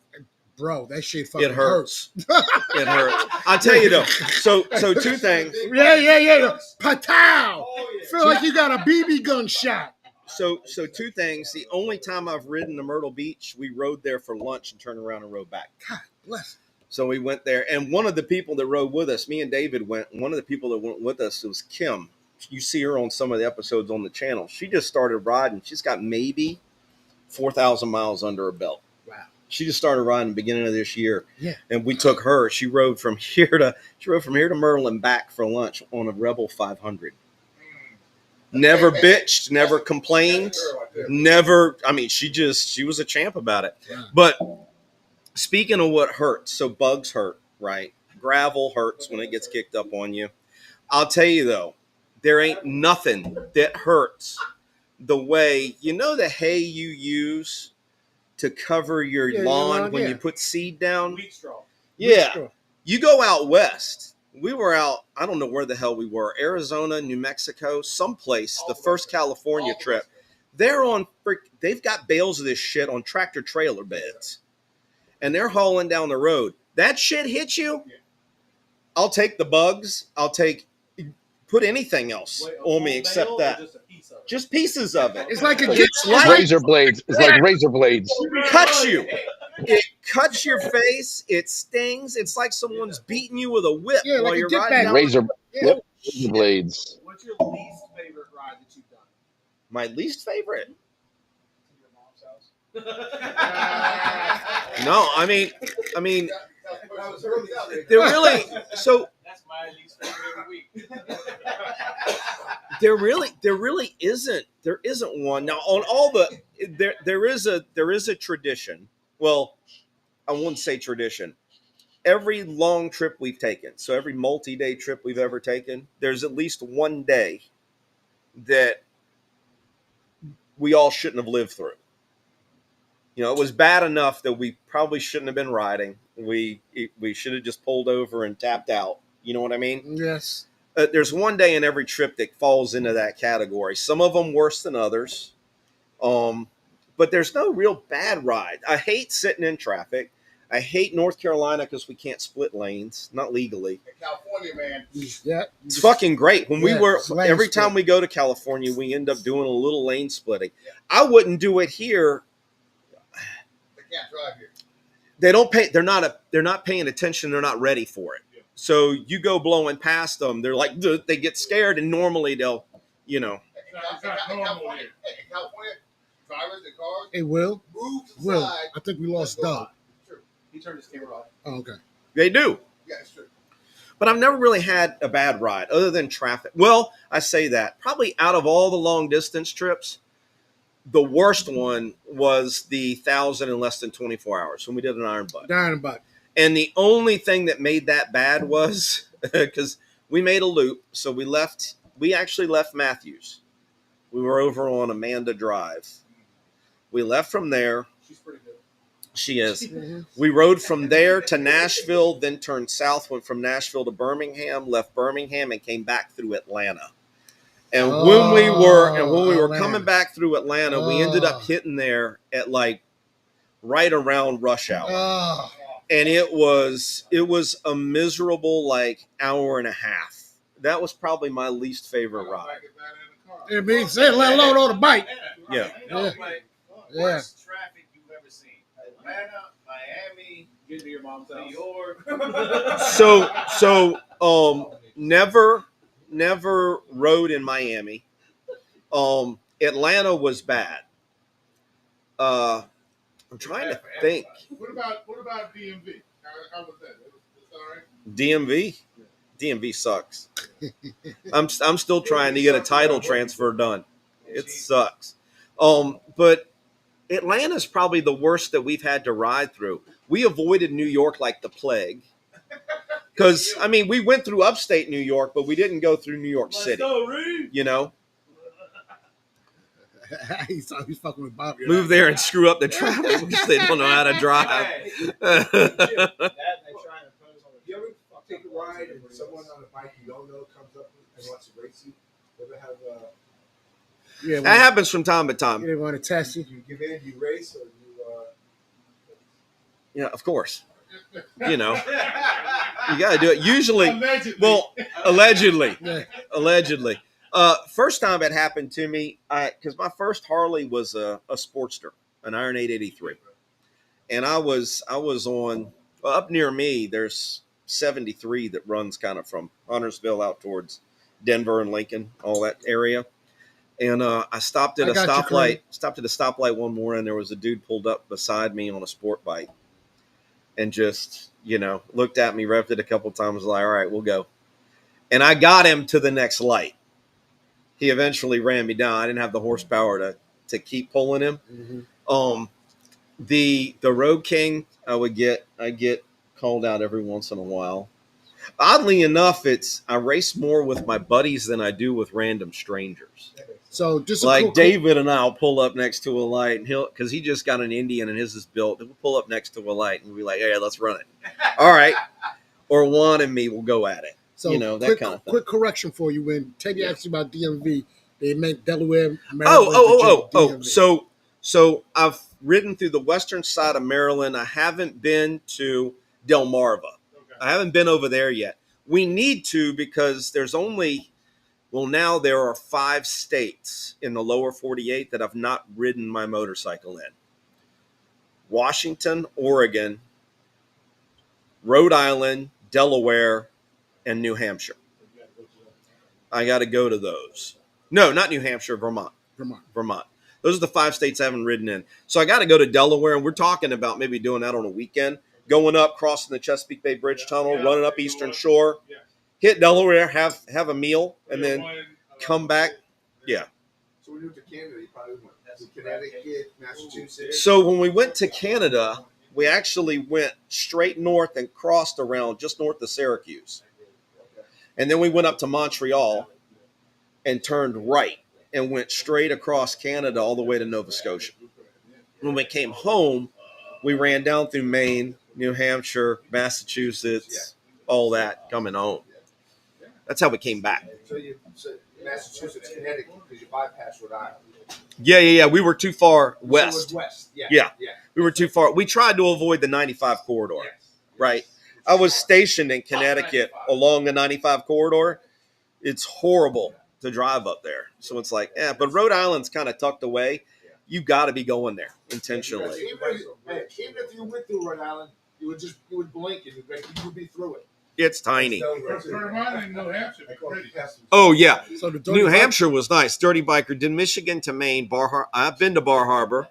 Bro, that shit fucking It hurts. It hurts. I'll tell you though. So two things. Yeah. Patow! Feel like you got a BB gun shot. So two things. The only time I've ridden to Myrtle Beach, we rode there for lunch and turned around and rode back. God bless. So we went there, and one of the people that rode with us, me and David went. One of the people that went with us was Kim. You see her on some of the episodes on the channel. She just started riding. She's got maybe 4,000 miles under her belt. Wow. She just started riding the beginning of this year. Yeah. And we took her. She rode from here to Myrtle and back for lunch on a Rebel 500. Never bitched, never complained, never. I mean, she was a champ about it. Yeah. But speaking of what hurts, so bugs hurt, right? Gravel hurts when it gets kicked up on you. I'll tell you though, there ain't nothing that hurts the way, the hay you use to cover your lawn when you put seed down? Wheat straw. Yeah. You go out west. We were out, I don't know where the hell we were, Arizona, New Mexico, someplace, the first California trip. They've got bales of this shit on tractor trailer beds. And they're hauling down the road. That shit hits you? I'll take the bugs. Put anything else on me except that. Just pieces of it. It's like razor blades. It's like razor blades. Cuts you. It cuts your face. It stings. It's like someone's beating you with a whip while you're riding down. Razor blades. What's your least favorite ride that you've done? My least favorite? To your mom's house? No, I mean, they're really so. That's my least favorite every week. There really isn't. There isn't one now. On all the there is a tradition. Well, I wouldn't say tradition. Every long trip we've taken, so every multi-day trip we've ever taken, there's at least one day that we all shouldn't have lived through. It was bad enough that we probably shouldn't have been riding. We should have just pulled over and tapped out. You know what I mean? Yes. There's one day in every trip that falls into that category. Some of them worse than others. But there's no real bad ride. I hate sitting in traffic. I hate North Carolina because we can't split lanes, not legally. California, man. Yeah. It's fucking great. Every time split. we go to California, we end up doing a little lane splitting. I wouldn't do it here. They can't drive here. They don't pay. They're not paying attention. They're not ready for it. So you go blowing past them. They're like, they get scared, and normally they'll, In California, drivers and cars. It will. Move to the Will. side. I think we lost Doug. True. He turned his camera off. Oh, okay. they do. Yeah, it's true. But I've never really had a bad ride other than traffic. Well, I say that. Probably out of all the long distance trips, the worst one was the 1,000 in less than 24 hours when we did an Iron Butt. Iron Butt. And the only thing that made that bad was because we made a loop. So we actually left Matthews. We were over on Amanda Drive. We left from there. She's pretty good. She is. Mm-hmm. We rode from there to Nashville, then turned south, went from Nashville to Birmingham, left Birmingham, and came back through Atlanta. And when we were coming back through Atlanta, we ended up hitting there at like right around rush hour. Oh. And it was a miserable like hour and a half. That was probably my least favorite ride. It means let alone on the bike. Yeah. Worst traffic you've ever seen? Atlanta, Miami, get to your mom's house. New York. So never rode in Miami. Atlanta was bad. I'm trying to think. What about DMV? How was that? It's all right. DMV sucks. I'm still trying to get a title transfer done. It sucks. But Atlanta's probably the worst that we've had to ride through. We avoided New York like the plague. Because, I mean, we went through upstate New York, but we didn't go through New York City. You know? He's fucking with Bobby. Move there and screw up the traffic because they don't know how to drive. That they try and impose on the take a ride and someone on a bike you don't know comes up and wants to race you? Ever have That happens from time to time. They want to test you. you give in, you race, or you Yeah, of course. You know, you got to do it. Usually, allegedly. Yeah. Allegedly. First time it happened to me, because my first Harley was a Sportster, an Iron 883, and I was on up near me. There's 73 that runs kind of from Huntersville out towards Denver and Lincoln, all that area. And I stopped at a stoplight. Stopped at a stoplight one morning. There was a dude pulled up beside me on a sport bike, and just looked at me, revved it a couple times, like, all right, we'll go. And I got him to the next light. He eventually ran me down. I didn't have the horsepower to keep pulling him. Mm-hmm. The Road King, I get called out every once in a while. Oddly enough, I race more with my buddies than I do with random strangers. So just like David and I will pull up next to a light, and because he just got an Indian and his is built, and we'll pull up next to a light and we'll be like, "Hey, let's run it." All right, or Juan and me will go at it. So that kind of thing. Quick correction for you: when Teddy asked you about DMV, they meant Delaware, Maryland. Oh. So I've ridden through the western side of Maryland. I haven't been to Delmarva. Okay. I haven't been over there yet. We need to, because there's only. Well, now there are 5 states in the lower 48 that I've not ridden my motorcycle in. Washington, Oregon, Rhode Island, Delaware, and New Hampshire. I got to go to those. No, not New Hampshire, Vermont. Those are the 5 states I haven't ridden in. So I got to go to Delaware, and we're talking about maybe doing that on a weekend, going up, crossing the Chesapeake Bay Bridge Tunnel, running up Eastern Shore. Hit Delaware, have a meal, and then come back. Yeah. So when you went to Canada, you probably went to Connecticut, Massachusetts. So when we went to Canada, we actually went straight north and crossed around just north of Syracuse. And then we went up to Montreal and turned right and went straight across Canada all the way to Nova Scotia. When we came home, we ran down through Maine, New Hampshire, Massachusetts, all that coming home. That's how we came back. So Massachusetts, Connecticut, because you bypassed Rhode Island. Yeah. We were too far west. So it was west. Yeah. We were too far. We tried to avoid the 95 corridor, right? I was stationed in Connecticut along the 95 corridor. It's horrible to drive up there. So it's like, but Rhode Island's kind of tucked away. You got to be going there intentionally. Even if you went through Rhode Island, you would blink and you'd be through it. It's tiny. New Hampshire. Oh, yeah. So New Hampshire was nice. Dirty Biker did Michigan to Maine. I've been to Bar Harbor,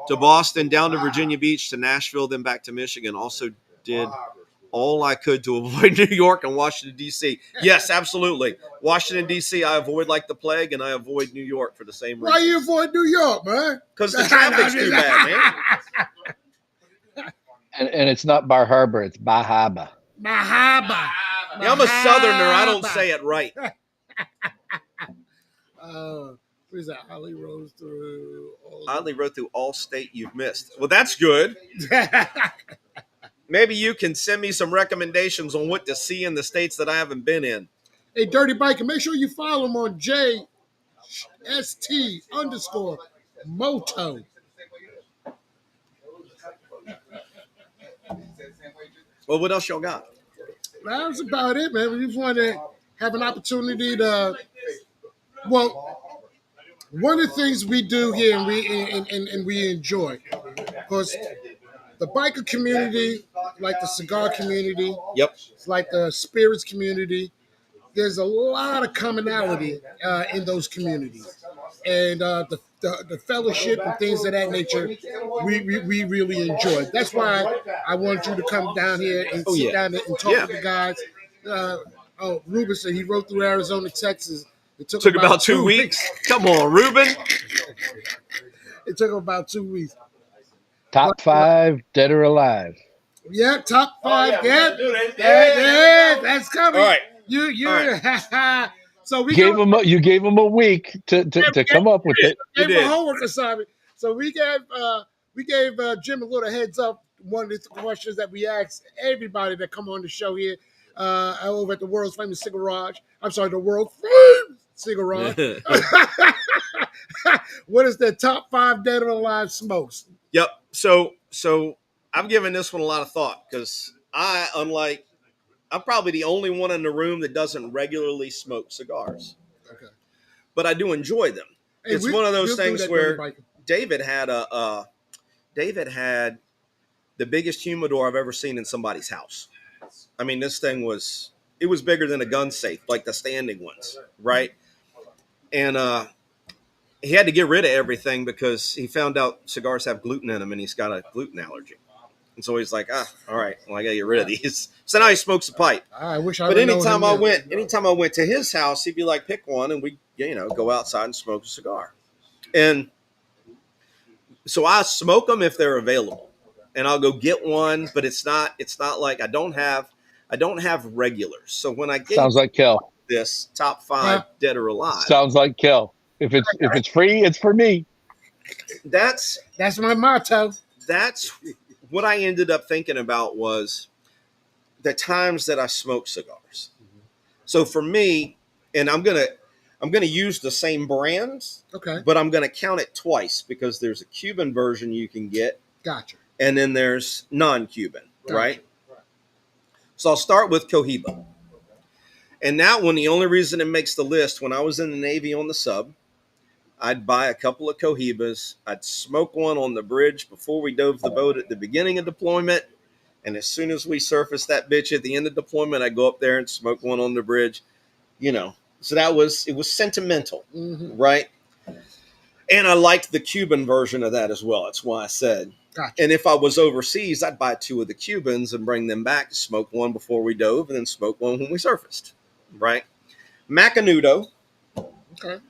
to Boston, down to Virginia Beach, to Nashville, then back to Michigan. Also did all I could to avoid New York and Washington, D.C. Yes, absolutely. Washington, D.C. I avoid like the plague, and I avoid New York for the same reason. Why you avoid New York, man? Because the traffic's too bad, man. And it's not Bar Harbor, it's Bahaba. Bahaba. Yeah, I'm a Southerner. I don't say it right. What is that? Holly rode through all state you've missed. Well, that's good. Maybe you can send me some recommendations on what to see in the states that I haven't been in. Hey, Dirty Biker, make sure you follow him on JST_Moto. Well, what else y'all got? That was about it, man. We just wanted to have an opportunity to. Well, one of the things we do here and we enjoy, because the biker community, like the cigar community, it's like the spirits community. There's a lot of commonality in those communities, and the fellowship and things of that nature, we really enjoy. That's why I wanted you to come down here and sit down and talk to the guys. Ruben said he rode through Arizona, Texas. It took about 2 weeks. Come on, Ruben. It took about 2 weeks. Top 5, dead or alive. Yeah, top 5. Yeah, that's coming. All right. So we gave him a week to come up with it. Gave him a homework assignment. So we gave Jim a little heads up. One of the questions that we asked everybody that come on the show here, over at the world's famous Cigarage. I'm sorry, the world famous Cigarage. What is their top 5 dead or alive smokes? Yep. So I've given this one a lot of thought because I'm probably the only one in the room that doesn't regularly smoke cigars. Okay. But I do enjoy them. Hey, It's one of those we'll do things that where during biking. David had the biggest humidor I've ever seen in somebody's house. I mean, this thing was bigger than a gun safe, like the standing ones, right? And he had to get rid of everything because he found out cigars have gluten in them, and he's got a gluten allergy. And so he's like, all right, well, I got to get rid of these. So now he smokes a pipe. I wish I. But would anytime I went to his house, he'd be like, pick one, and we, go outside and smoke a cigar. And so I smoke them if they're available, and I'll go get one. But it's not like I don't have regulars. So when I get Sounds like Kel. this top 5 dead or alive, Sounds like Kel. If it's free, it's for me. that's my motto. That's what I ended up thinking about was the times that I smoke cigars. So for me, and I'm gonna use the same brands, Okay. but I'm gonna count it twice because there's a Cuban version you can get, Gotcha. and then there's non-Cuban, Gotcha. right? So I'll start with Cohiba. And that one, the only reason it makes the list, when I was in the Navy on the sub, I'd buy a couple of Cohibas. I'd smoke one on the bridge before we dove the boat at the beginning of deployment. And as soon as we surfaced that bitch at the end of deployment, I'd go up there and smoke one on the bridge, So it was sentimental, right? And I liked the Cuban version of that as well. That's why I said. Gotcha. And if I was overseas, I'd buy 2 of the Cubans and bring them back to smoke one before we dove and then smoke one when we surfaced, right? Macanudo. Okay.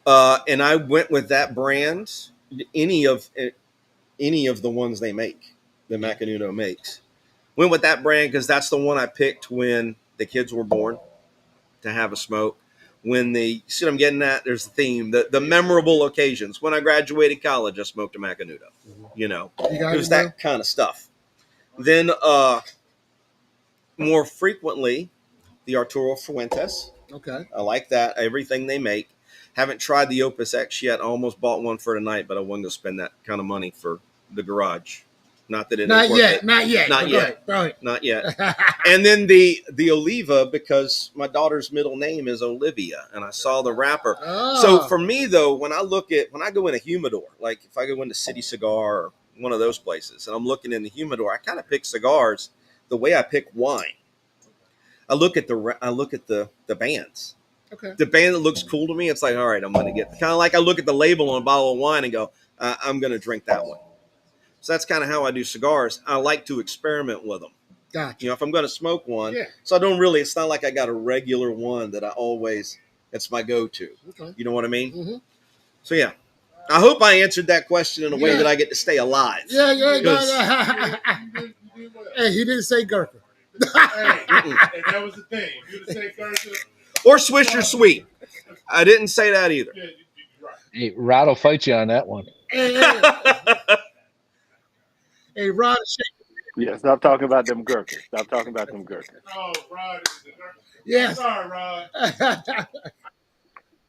And I went with that brand, any of the ones they make, that Macanudo makes. Went with that brand because that's the one I picked when the kids were born to have a smoke. When see what I'm getting at? There's the theme, the memorable occasions. When I graduated college, I smoked a Macanudo. It was that kind of stuff. Then more frequently, the Arturo Fuentes. Okay. I like that. Everything they make. Haven't tried the Opus X yet. I almost bought one for tonight, but I wasn't going to spend that kind of money for the garage. Not that it Not ain't yet. worth it. Not yet. Not yet. Go ahead. Not yet. And then the Oliva, because my daughter's middle name is Olivia, and I saw the wrapper. Oh. So for me though, when I go in a humidor, like if I go into City Cigar or one of those places, and I'm looking in the humidor, I kind of pick cigars the way I pick wine. I look at the bands. Okay. The band that looks cool to me, it's like, all right, I'm going to get kind of like I look at the label on a bottle of wine and go, I'm going to drink that one. So that's kind of how I do cigars. I like to experiment with them. Gotcha. If I'm going to smoke one, Yeah. So it's not like I got a regular one that it's my go-to. Okay. You know what I mean? Mm-hmm. So yeah, I hope I answered that question in a way that I get to stay alive. Yeah. You did well. Hey, he didn't say Gurkha. Hey, and that was the thing. If you'd have said Thursday, Or Swisher Sweet. I didn't say that either. yeah, you're right. Hey, Rod will fight you on that one. Hey, Rod. Yeah, stop talking about them gherkins. Stop talking about them gherkins. Oh, Rod is the girl. Yes. Sorry, Rod.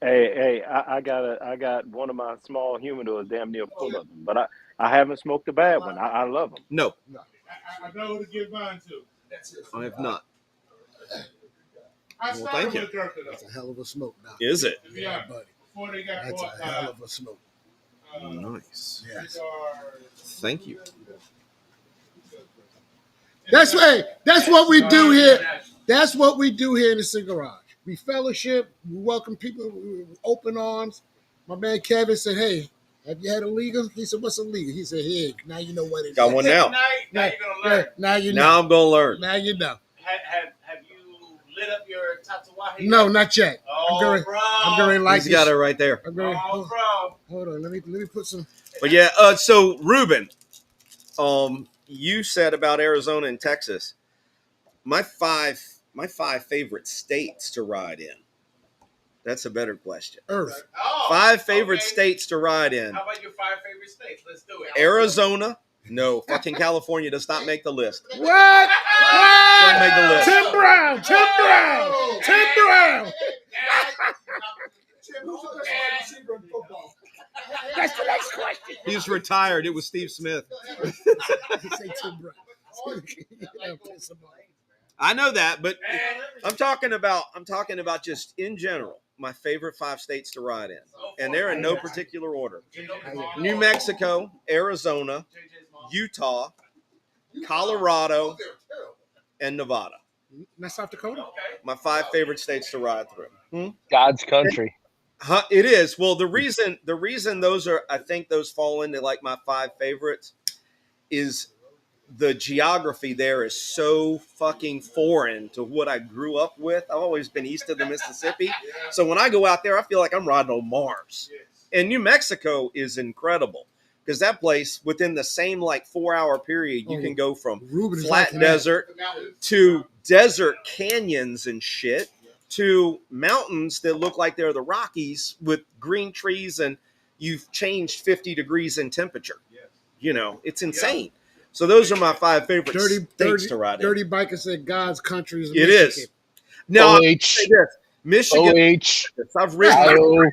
Hey, I got one of my small humidors damn near full of them, but I haven't smoked a bad one. I love them. No, I know who to give mine to. I have not. I Well, started thank you. with Gurkha, though. That's a hell of a smoke now. Is it? To be honest, buddy. before they got That's bought a hell of a smoke. Nice. Yes. Thank you. That's what we do here. That's what we do here in the Cigarage. We fellowship. We welcome people with open arms. My man Kevin said, "Hey, have you had a legal?" He said, "What's a legal?" He said, "Hey, now you know what it is." Got one now. Now you're gonna learn. Now you know. Now I'm gonna learn. Now you know. Have you lit up your Tatawahi? No, not yet. Oh, bro. I'm going to like He's got it right there. I'm going. Oh, bro. Hold on. Let me put some. But yeah, so Ruben, you said about Arizona and Texas. My five favorite states to ride in. That's a better question. Earth. Oh, 5 favorite okay. states to ride in. How about your 5 favorite states? Let's do it. Arizona, No, fucking California does not make the list. What? Don't make the list. Tim Brown. Tim Brown. Tim Brown. Tim, who's the best wide receiver in football? That's the next question. He's retired. It was Steve Smith. Say Tim Brown. Yeah, piss him off. I know that, but I'm talking about just in general, my favorite 5 states to ride in. And they're in no particular order. New Mexico, Arizona, Utah, Colorado, and Nevada. Not South Dakota. My 5 favorite states to ride through. God's country. It is. Well, the reason those are, I think those fall into like my 5 favorites is the geography there is so fucking foreign to what I grew up with. I've always been east of the Mississippi. So when I go out there, I feel like I'm riding on Mars. And New Mexico is incredible because that place, within the same like 4-hour period, you can go from flat desert to desert canyons and shit to mountains that look like they're the Rockies with green trees, and you've changed 50 degrees in temperature. You know, it's insane. So those are my 5 favorite states to ride in. Dirty Biker said God's country is It Michigan. is. Now, OH. Michigan. I've ridden. Iowa.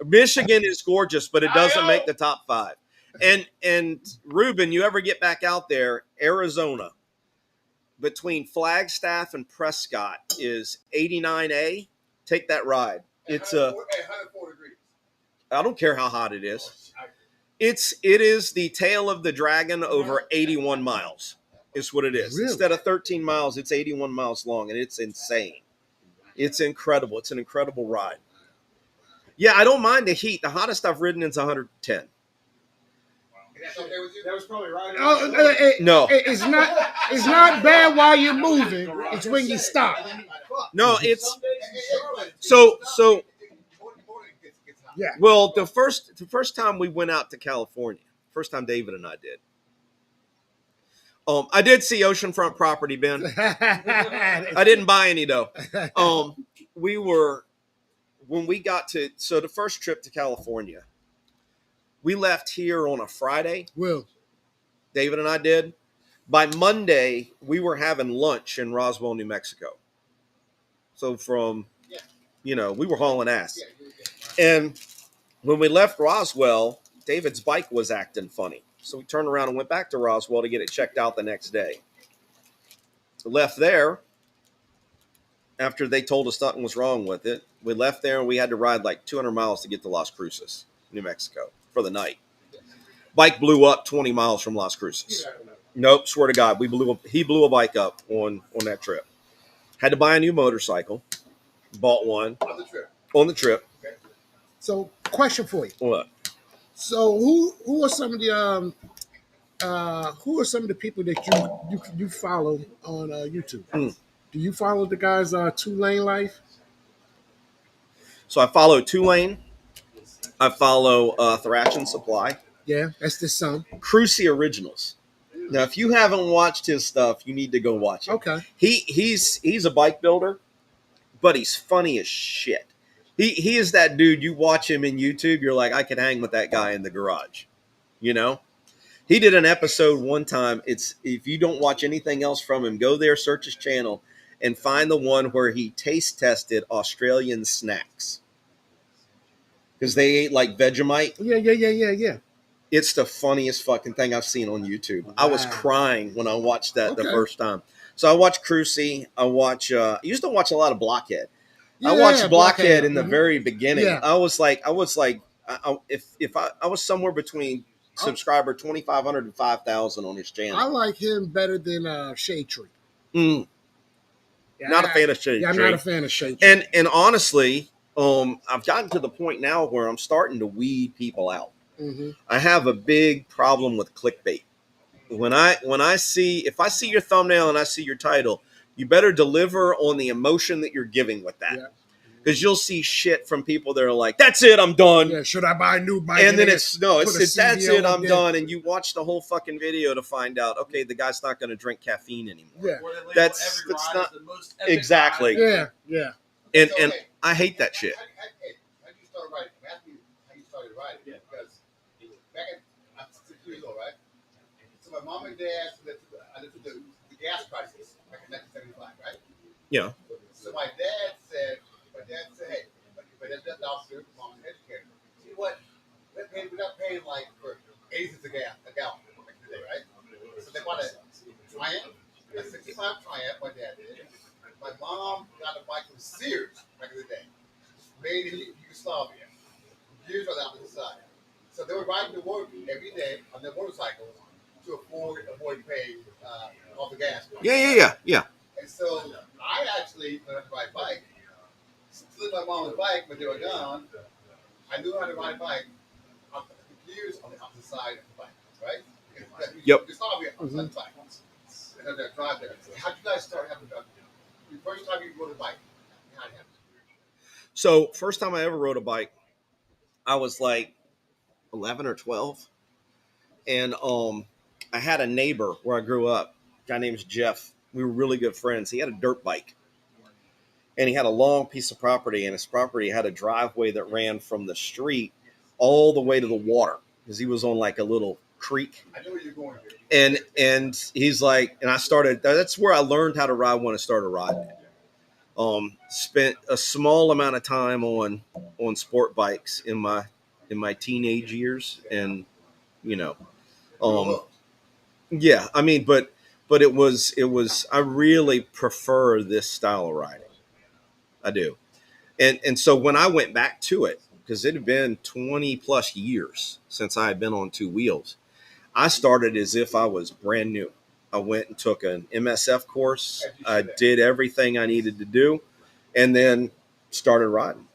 Michigan is gorgeous, but it doesn't make the top 5. And Ruben, you ever get back out there, Arizona, between Flagstaff and Prescott is 89A. Take that ride. It's 104 degrees. I don't care how hot it is. It is the tail of the dragon over 81 miles. Is what it is. Really? Instead of 13 miles, it's 81 miles long, and it's insane. It's incredible. It's an incredible ride. Yeah, I don't mind the heat. The hottest I've ridden is 110. That's okay with you? That was probably right. No. It's not bad while you're moving. It's when you stop. No, it's so. Yeah. Well, the first time we went out to California, first time David and I did. I did see oceanfront property, Ben. I didn't buy any though. When we got to the first trip to California, we left here on a Friday. Will. David and I did. By Monday, we were having lunch in Roswell, New Mexico. So we were hauling ass. And when we left Roswell, David's bike was acting funny. So we turned around and went back to Roswell to get it checked out the next day. Left there after they told us something was wrong with it. We left there and we had to ride like 200 miles to get to Las Cruces, New Mexico, for the night. Bike blew up 20 miles from Las Cruces. Nope, swear to God, he blew a bike up on that trip. Had to buy a new motorcycle. Bought one on the trip. So, question for you. What? So, who are some of the people that you follow on YouTube? Do you follow the guys 2 Lane Life? So I follow 2 Lane. I follow Thrash and Supply. Yeah, that's the son. Cruci Originals. Now, if you haven't watched his stuff, you need to go watch it. Okay. He's a bike builder, but he's funny as shit. He is that dude. You watch him in YouTube, you're like, I could hang with that guy in the garage. You know? He did an episode one time. If you don't watch anything else from him, go there, search his channel, and find the one where he taste tested Australian snacks. Because they ate like Vegemite. Yeah. It's the funniest fucking thing I've seen on YouTube. Wow. I was crying when I watched that the first time. So I watched Cruci. I used to watch a lot of Blockhead. I watched Blockhead in the very beginning. Yeah. I was like, if I was somewhere between subscriber 2,500 and 5,000 on his channel. I like him better than Shade Tree. Yeah, not a fan of Shade Tree. I'm not a fan of Shade Tree. And honestly, I've gotten to the point now where I'm starting to weed people out. Mm-hmm. I have a big problem with clickbait. If I see your thumbnail and I see your title, you better deliver on the emotion that you're giving with that. Because you'll see shit from people that are like, that's it, I'm done. Yeah, should I buy a new bike? And then it's that's it, I'm done. And you watch the whole fucking video to find out, okay, the guy's not going to drink caffeine anymore. Yeah. That's not exactly. Yeah. And I hate that shit. How did you start riding? Ask me how you started riding. Yeah. Because back I'm 6 years old, right? my mom and dad understood the gas prices back in 1975, right? Yeah. So my dad said, hey, my dad's an officer, mom's an educator. See what? We're not paying like for 80 cents a gallon back in the day, right? So they bought a Triumph, a 65 Triumph, my dad did. My mom got a bike from Sears back in the day, made in Yugoslavia. Gears on the opposite side. So they were riding to work every day on their motorcycles to avoid paying off the gas. Yeah. And so I actually learned to ride a bike. Still my mom's bike, but they were gone. I knew how to ride a bike on the gears on the opposite side of the bike, right? Yep. Yugoslavia on the bike. And then drive there. So how did you guys start having the first time you rode a bike? How did it happen? So first time I ever rode a bike, I was like 11 or 12, and I had a neighbor where I grew up. A guy named Jeff. We were really good friends. He had a dirt bike, and he had a long piece of property, and his property had a driveway that ran from the street all the way to the water because he was on like a little creek. I know where you're going. And he's like, and I started. That's where I learned how to ride when I started riding. Spent a small amount of time on sport bikes in my teenage years, and yeah, I mean, but it was I really prefer this style of riding. I do. And so when I went back to it, because it had been 20 plus years since I had been on two wheels, I started as if I was brand new. I went and took an MSF course. I did everything I needed to do, and then started riding.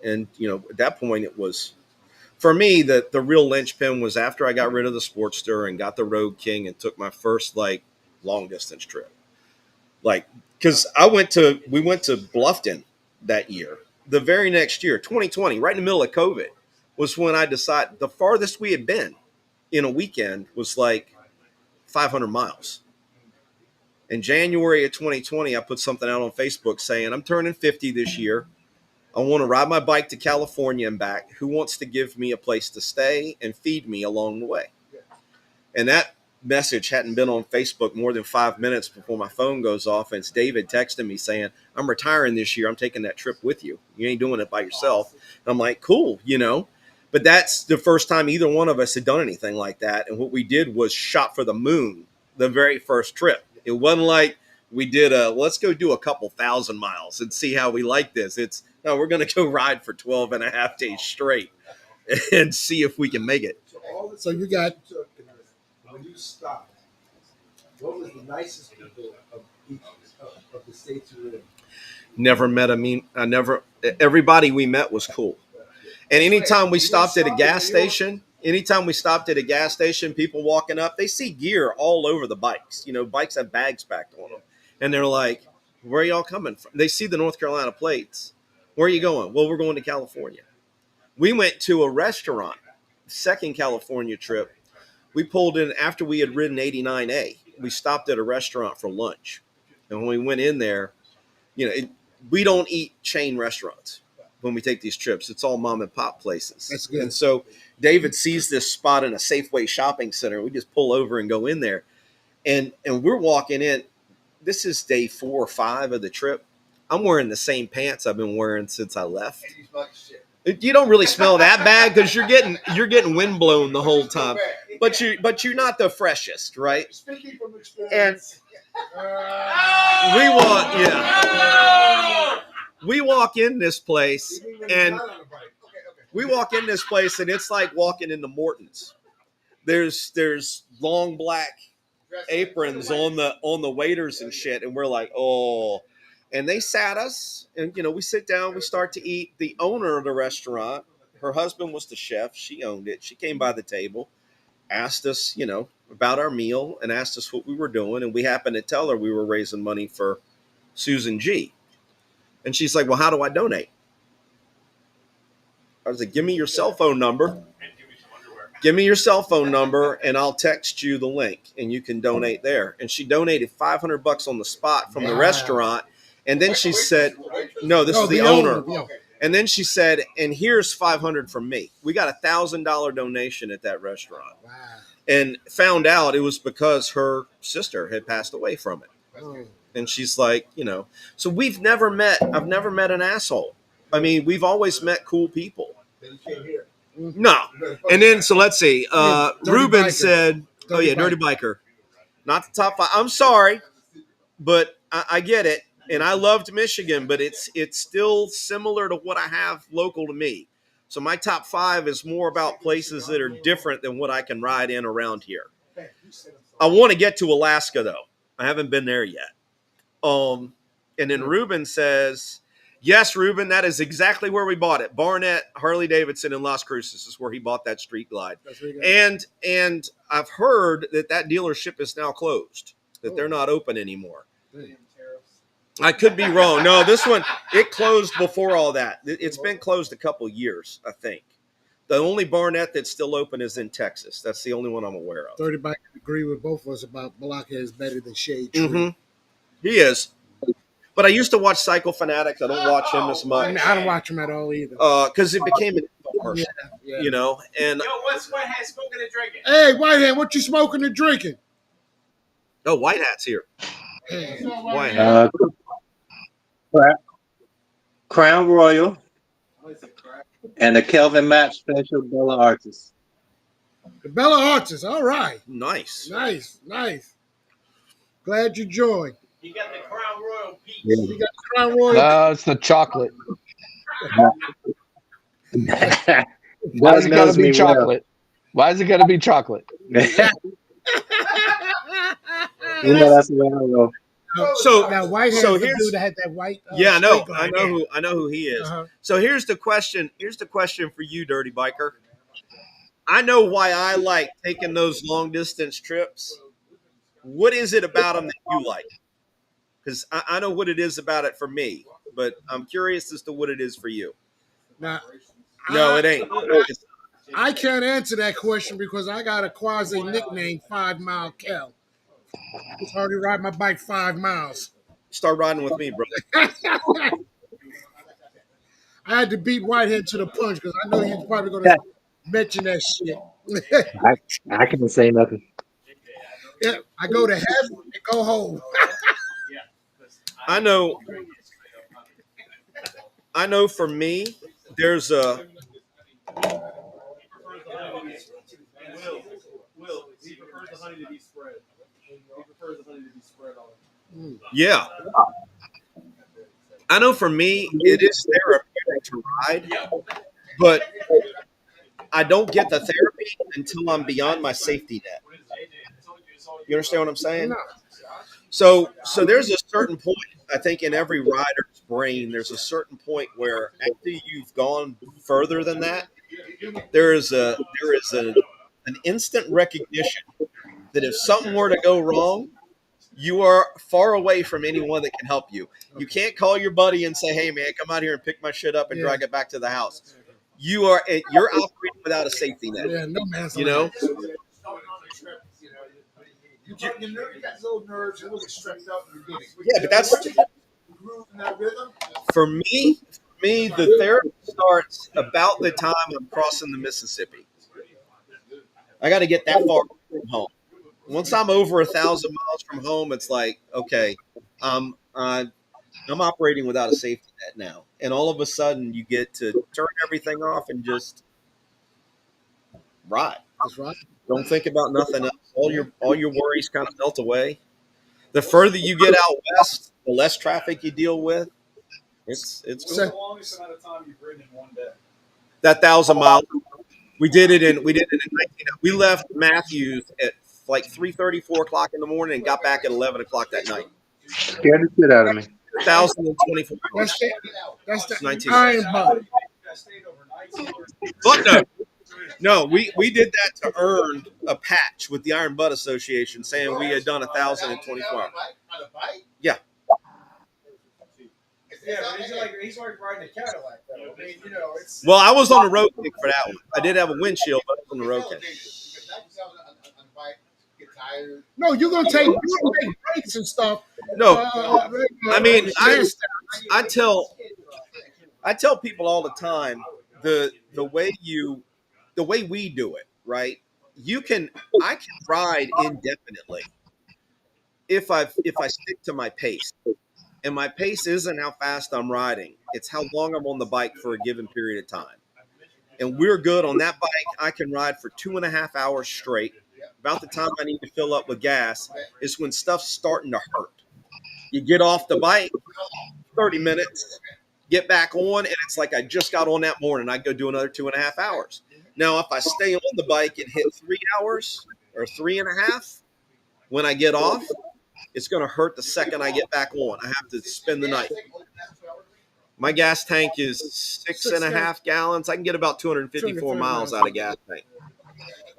And, at that point it was, for me, the real linchpin was after I got rid of the Sportster and got the Road King and took my first long distance trip. Because we went to Bluffton that year. The very next year, 2020, right in the middle of COVID, was when I decided the farthest we had been in a weekend was like 500 miles. In January of 2020, I put something out on Facebook saying, I'm turning 50 this year. I want to ride my bike to California and back. Who wants to give me a place to stay and feed me along the way? And that message hadn't been on Facebook more than 5 minutes before my phone goes off. And it's David texting me saying, I'm retiring this year. I'm taking that trip with you. You ain't doing it by yourself. And I'm like, cool, But that's the first time either one of us had done anything like that. And what we did was shot for the moon the very first trip. It wasn't like we did let's go do a couple thousand miles and see how we like this. It's, no, we're going to go ride for 12 and a half days straight and see if we can make it. So you got, When you stopped, what was the nicest people of the states you were in? Never met everybody we met was cool. And anytime we stopped at a gas station, people walking up, they see gear all over the bikes. Bikes have bags packed on them. And they're like, where are y'all coming from? They see the North Carolina plates. Where are you going? Well, we're going to California. We went to a restaurant, second California trip. We pulled in after we had ridden 89A. We stopped at a restaurant for lunch. And when we went in there, we don't eat chain restaurants when we take these trips. It's all mom and pop places. That's good. And so David sees this spot in a Safeway shopping center. We just pull over and go in there. And we're walking in. This is day 4 or 5 of the trip. I'm wearing the same pants I've been wearing since I left. And you smell like shit. You don't really smell that bad because you're getting wind blown the whole time. But you're not the freshest, right? Speaking from experience. And we walk in this place and it's like walking into Morton's. There's long black aprons on the waiters and shit, and we're like, oh. And they sat us, and we sit down, we start to eat. The owner of the restaurant, her husband was the chef, she owned it. She came by the table, asked us, about our meal, and asked us what we were doing. And we happened to tell her we were raising money for Susan G. And she's like, well, how do I donate? I was like, give me your cell phone number. Give me your cell phone number and I'll text you the link and you can donate there. And she donated $500 on the spot from the restaurant. And then she said, no, this is the owner. And then she said, and here's $500 from me. We got $1,000 donation at that restaurant. wow. and found out it was because her sister had passed away from it. Oh. And she's like, so I've never met an asshole. I mean, we've always met cool people. No. And then, so let's see. Ruben biker. said, Dirty Biker. Not the top 5. I'm sorry, but I get it. And I loved Michigan, but it's still similar to what I have local to me. So my top 5 is more about places that are different than what I can ride in around here. I want to get to Alaska, though. I haven't been there yet. And then Ruben says, yes, Ruben, that is exactly where we bought it. Barnett Harley Davidson in Las Cruces is where he bought that Street Glide. And I've heard that dealership is now closed, that they're not open anymore. I could be wrong. No, this one, it closed before all that. It's been closed a couple years, I think. The only Barnett that's still open is in Texas. That's the only one I'm aware of. 30 Bike agree with both of us about Blockhead is better than Shade Tree. Mm-hmm. He is. But I used to watch Cycle Fanatics. I don't watch him as much. I don't watch him at all either. Because it became an infomercial, And what's Whitehead smoking and drinking? Hey, Whitehead, what you smoking and drinking? Oh, White Hat's here. Hey. Whitehead. Crown Royal and the Kelvin Map Special Bella Artis. The Bella Artis, all right. Nice. Glad you joined. You got the Crown Royal Peach. Yeah. You got the Crown Royal. No, it's the chocolate. Why Doug is it gotta knows be me chocolate? Why is it gotta be chocolate? well. That's the way I roll. So now Whitehead so is the here's- dude that had that white. Yeah, no, streak I on. know who he is. Uh-huh. So here's the question for you, Dirty Biker. I know why I like taking those long distance trips. What is it about them that you like? Because I know what it is about it for me, but I'm curious as to what it is for you. Now, No, it ain't. I can't answer that question because I got a quasi nickname, 5 Mile Kel. It's hard to ride my bike 5 miles. Start riding with me, brother. I had to beat Whitehead to the punch because I know he's probably going to mention that shit. I can't say nothing. Yeah, I go to heaven and go home. I know for me, there's a He prefers the honey to be spread. yeah. I know for me, it is therapeutic to ride, but I don't get the therapy until I'm beyond my safety net. You understand what I'm saying? So there's a certain point, I think, in every rider's brain, there's a certain point where after you've gone further than that, there is an instant recognition that if something were to go wrong, you are far away from anyone that can help you. You can't call your buddy and say, "Hey, man, come out here and pick my shit up and drag it back to the house." You're operating without a safety net. Yeah, no man's You know? You got little nerves, you're really stressed out in the beginning. Yeah, but that's Groove in that rhythm. for me, the therapy starts about the time I'm crossing the Mississippi. I got to get that far from home. Once I'm over 1,000 miles from home, it's like, okay, I'm operating without a safety net now, and all of a sudden you get to turn everything off and just ride. That's right. Don't think about nothing else. All your worries kind of melt away. The further you get out west, the less traffic you deal with. It's What's cool. the longest amount of time you've ridden in one day? That 1,000 miles. We did it in 19. We left Matthews at like 3:30, 4 o'clock in the morning, and got back at 11 o'clock that night. Scared the shit out of me. 1,024 That's hours. the 19. Iron Bud. I stayed overnight. But no, we did that to earn a patch with the Iron Butt Association, saying we had done 1,024 hours. On a bike? Yeah. Yeah, but he's like riding a Cadillac, though. I mean, it's. Well, I was on the road kick for that one. I did have a windshield, but I was on the road kick. No, you're gonna take breaks and stuff. No, I mean, I tell people all the time the way we do it, right? I can ride indefinitely if I stick to my pace. And my pace isn't how fast I'm riding. It's how long I'm on the bike for a given period of time. And we're good on that bike. I can ride for 2.5 hours straight. About the time I need to fill up with gas is when stuff's starting to hurt. You get off the bike, 30 minutes, get back on, and it's like I just got on that morning. I go do another 2.5 hours. Now, if I stay on the bike and hit 3 hours or 3.5, when I get off, it's going to hurt the second I get back on. I have to spend the night. My gas tank is 6.5 gallons. I can get about 254 miles out of gas tank.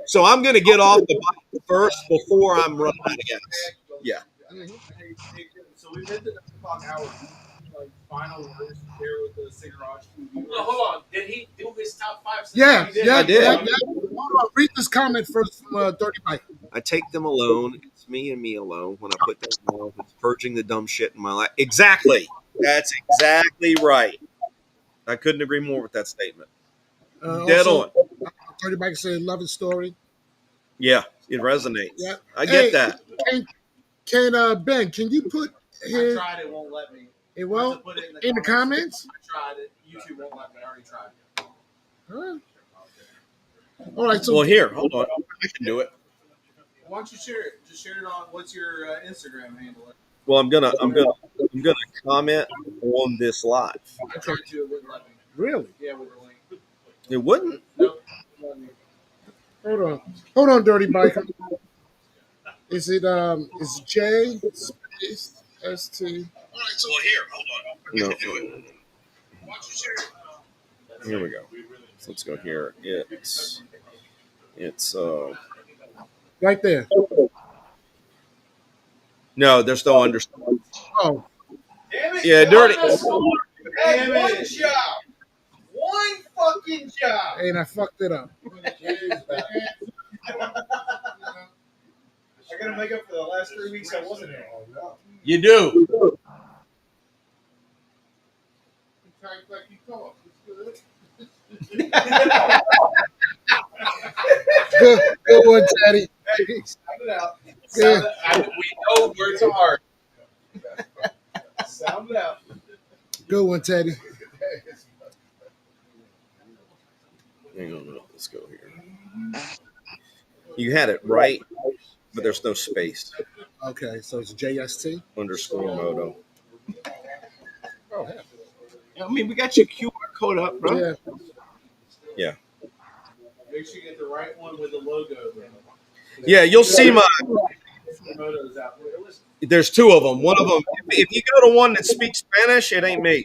So I'm going to get off the bike first before I'm running out of gas. Yeah. So we've hit the 9 o'clock hour. Like final words there with the Cigarage. Well, hold on. Did he do his top 5? Yeah, I did. Yeah. Hold on. Read this comment first from Dirty Mike. I take them alone. It's me and me alone. When I put them alone, it's purging the dumb shit in my life. Exactly. That's exactly right. I couldn't agree more with that statement. Dead on. Dirty Mike said, love his story. Yeah, it resonates. Yeah. I get that. Can Ben, can you put his... I tried, it won't let me. It won't? In the comments? I tried it. YouTube won't let me. I already tried it. Huh? All right, so... Well, here, hold on. I can do it. Why don't you share it? Just share it on, what's your Instagram handle? Well, I'm gonna comment on this live. I tried to, it wouldn't let me. Really? Yeah, with the link. It wouldn't. Nope. Hold on, Dirty Biker. Is it is J space ST? All right, so here, hold on. No. Here we go. So let's go here. It's right there. No, there's no underscore. Oh. Damn it. Yeah, Dirty. Damn it. One job. One fucking job. And I fucked it up. I gotta make up for the last 3 weeks I wasn't here. You do. Good one, Teddy. Sound it out. Yeah. We know words hard. Sound it out. Good one, Teddy. Hang on, let's go here. You had it right, but there's no space. Okay, so it's JST underscore Moto. Oh, yeah. I mean, we got your QR code up, bro. Yeah. Yeah. Make sure you get the right one with the logo. Yeah, you'll see my. There's 2 of them. One of them, if you go to one that speaks Spanish, it ain't me.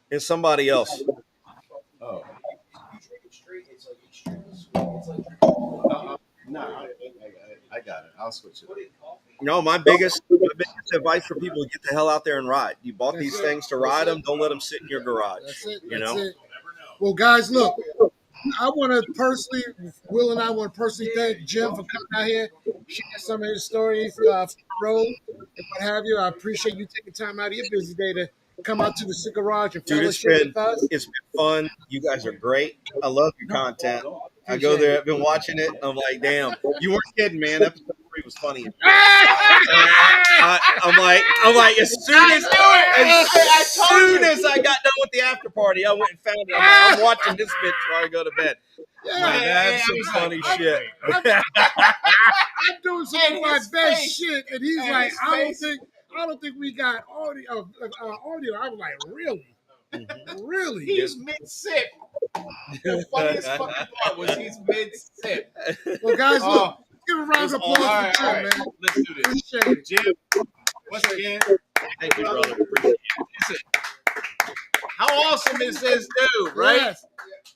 It's somebody else. Oh. No, I got it. I'll switch it. No, my biggest advice for people is get the hell out there and ride. You bought these things to ride them. Don't let them sit in your garage. That's it. You That's know. it. Well, guys, look. I want to personally, Will and I want to personally thank Jim for coming out here, sharing some of his stories from the road and what have you. I appreciate you taking time out of your busy day to come out to the Cigarage and fellowship with us. It's been fun. You guys are great. I love your content. I go there. I've been watching it. I'm like, damn, you weren't kidding, man. Episode 3 was funny. I'm like, as soon as I got done with the after party, I went and found it. I'm watching this bitch before I go to bed. Yeah, that's some funny shit. I'm doing some of my best shit, and he's like, I don't think we got audio. I was like, really? Really? He's mid-sip. The funniest fucking part was he's mid-sip. Well, guys, look, give a round of applause for Jim, man. Let's do this. Appreciate it. Jim, once again, thank you, brother. Appreciate it. Listen, how awesome is this dude, right? Yes.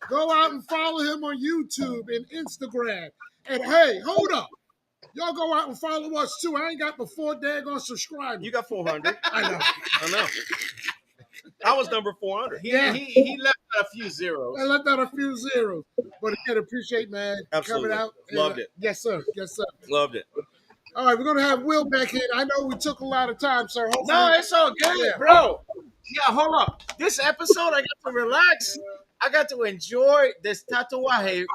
Go out and follow him on YouTube and Instagram. And hey, hold up. Y'all go out and follow us too. I ain't got but 4 daggone subscribers. You got 400. I know. I was number 400. He left out a few zeros. I left out a few zeros. But again, appreciate, man, Absolutely. coming out. Loved it. Yes, sir. Yes, sir. Loved it. All right, we're going to have Will back in. I know we took a lot of time, sir. Hopefully, No, it's all good, bro. Yeah, hold up. This episode, I got to relax. I got to enjoy this tatuaje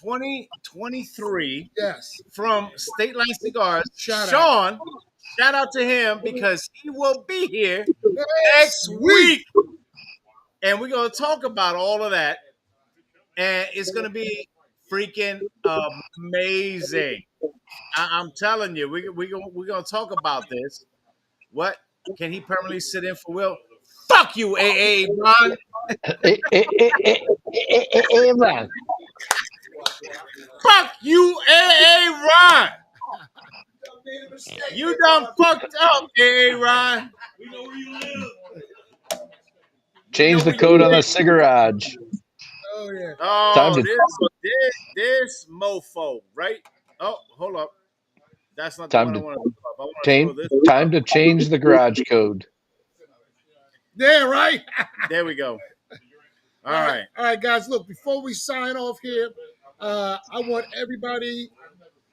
2023 Yes. from State Line Cigars. Shout out. Sean, shout out to him because he will be here next Sweet. week. And we're going to talk about all of that. And it's going to be freaking amazing. I'm telling you, we're going to talk about this. What? Can he permanently sit in for Will? Fuck you, AA Ron. Man. Fuck you, AA Ron. You done fucked up, AA Ron. We know where you live. Change the code on the Cigarage. Oh yeah. Oh, Time this mofo, right? Oh, hold up. That's not the Time one I to want to talk about. I want to throw this. time to change the garage code. Yeah, right. There we go. All right. All right, guys. Look, before we sign off here, I want everybody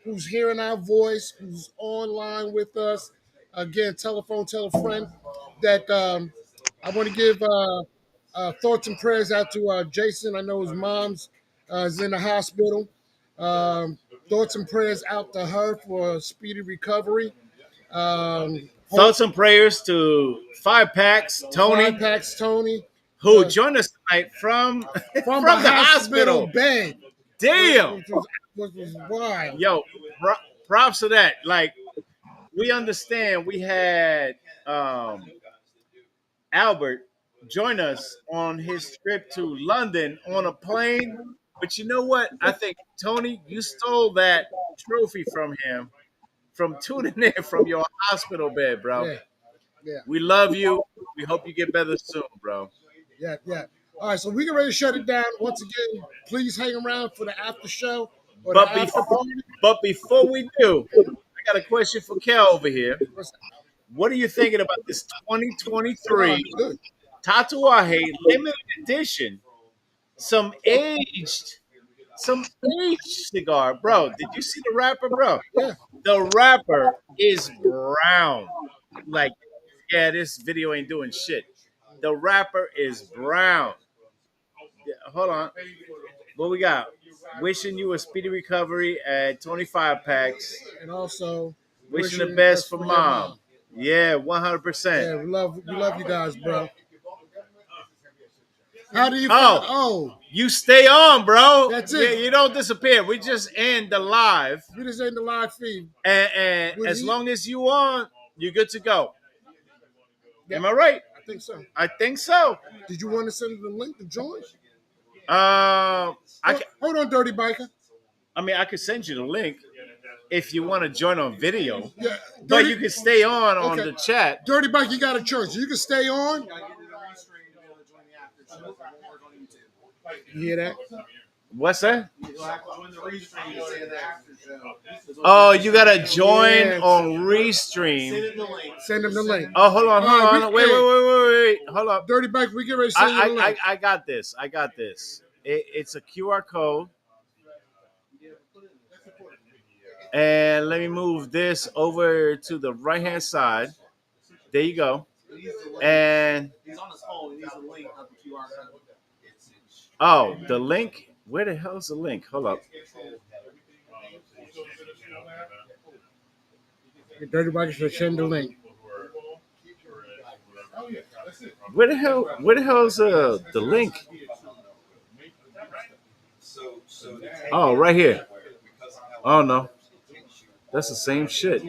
who's hearing our voice, who's online with us, again, telephone, tell a friend that I want to give thoughts and prayers out to Jason. I know his mom's is in the hospital. Thoughts and prayers out to her for a speedy recovery. Thoughts and prayers to 5 Packs Tony, 5 Packs Tony, who joined us tonight from from the the hospital. bed. Damn. Which was wild. Yo, props to that. Like, we understand we had Albert join us on his trip to London on a plane. But you know what? I think, Tony, you stole that trophy from him from tuning in from your hospital bed, bro. Yeah. Yeah. We love you. We hope you get better soon, bro. Yeah, yeah. All right, so we get ready to shut it down. Once again, please hang around for the after show or But, the after party. but before we do, I got a question for Kel over here. What are you thinking about this 2023 Tatuaje limited edition? Some aged cigar, bro. Did you see the wrapper, bro? Yeah. The wrapper is brown. Like, yeah, this video ain't doing shit. The wrapper is brown. Yeah, hold on. What we got? Wishing you a speedy recovery at 25 Packs. And also Wishing the best for mom. Yeah, 100%. Yeah, we love you guys, bro. How do you feel? Oh, you stay on, bro. That's it. Yeah, you don't disappear. We just end the live. We just end the live feed. And as long as you on, you're good to go. Yeah. Am I right? I think so. I think so. Did you want to send the link to join? Hold on, Dirty Biker. I mean, I could send you the link if you want to join on video. Yeah, but you can stay on the chat. Dirty Biker, you got a choice. You can stay on. You hear that? What's that? Oh, you gotta join on Restream. Send him the link. Oh, hold on. Wait. Hold up. Dirty Bike, we get ready to send you the link. I got this. It's a QR code. And let me move this over to the right-hand side. There you go. And he's on his phone. He needs a link of the QR code. Oh, the link? Where the hell is the link? Hold up. Dirty Bike should send the link. Where the hell is the link? Oh, right here. Oh no. That's the same shit.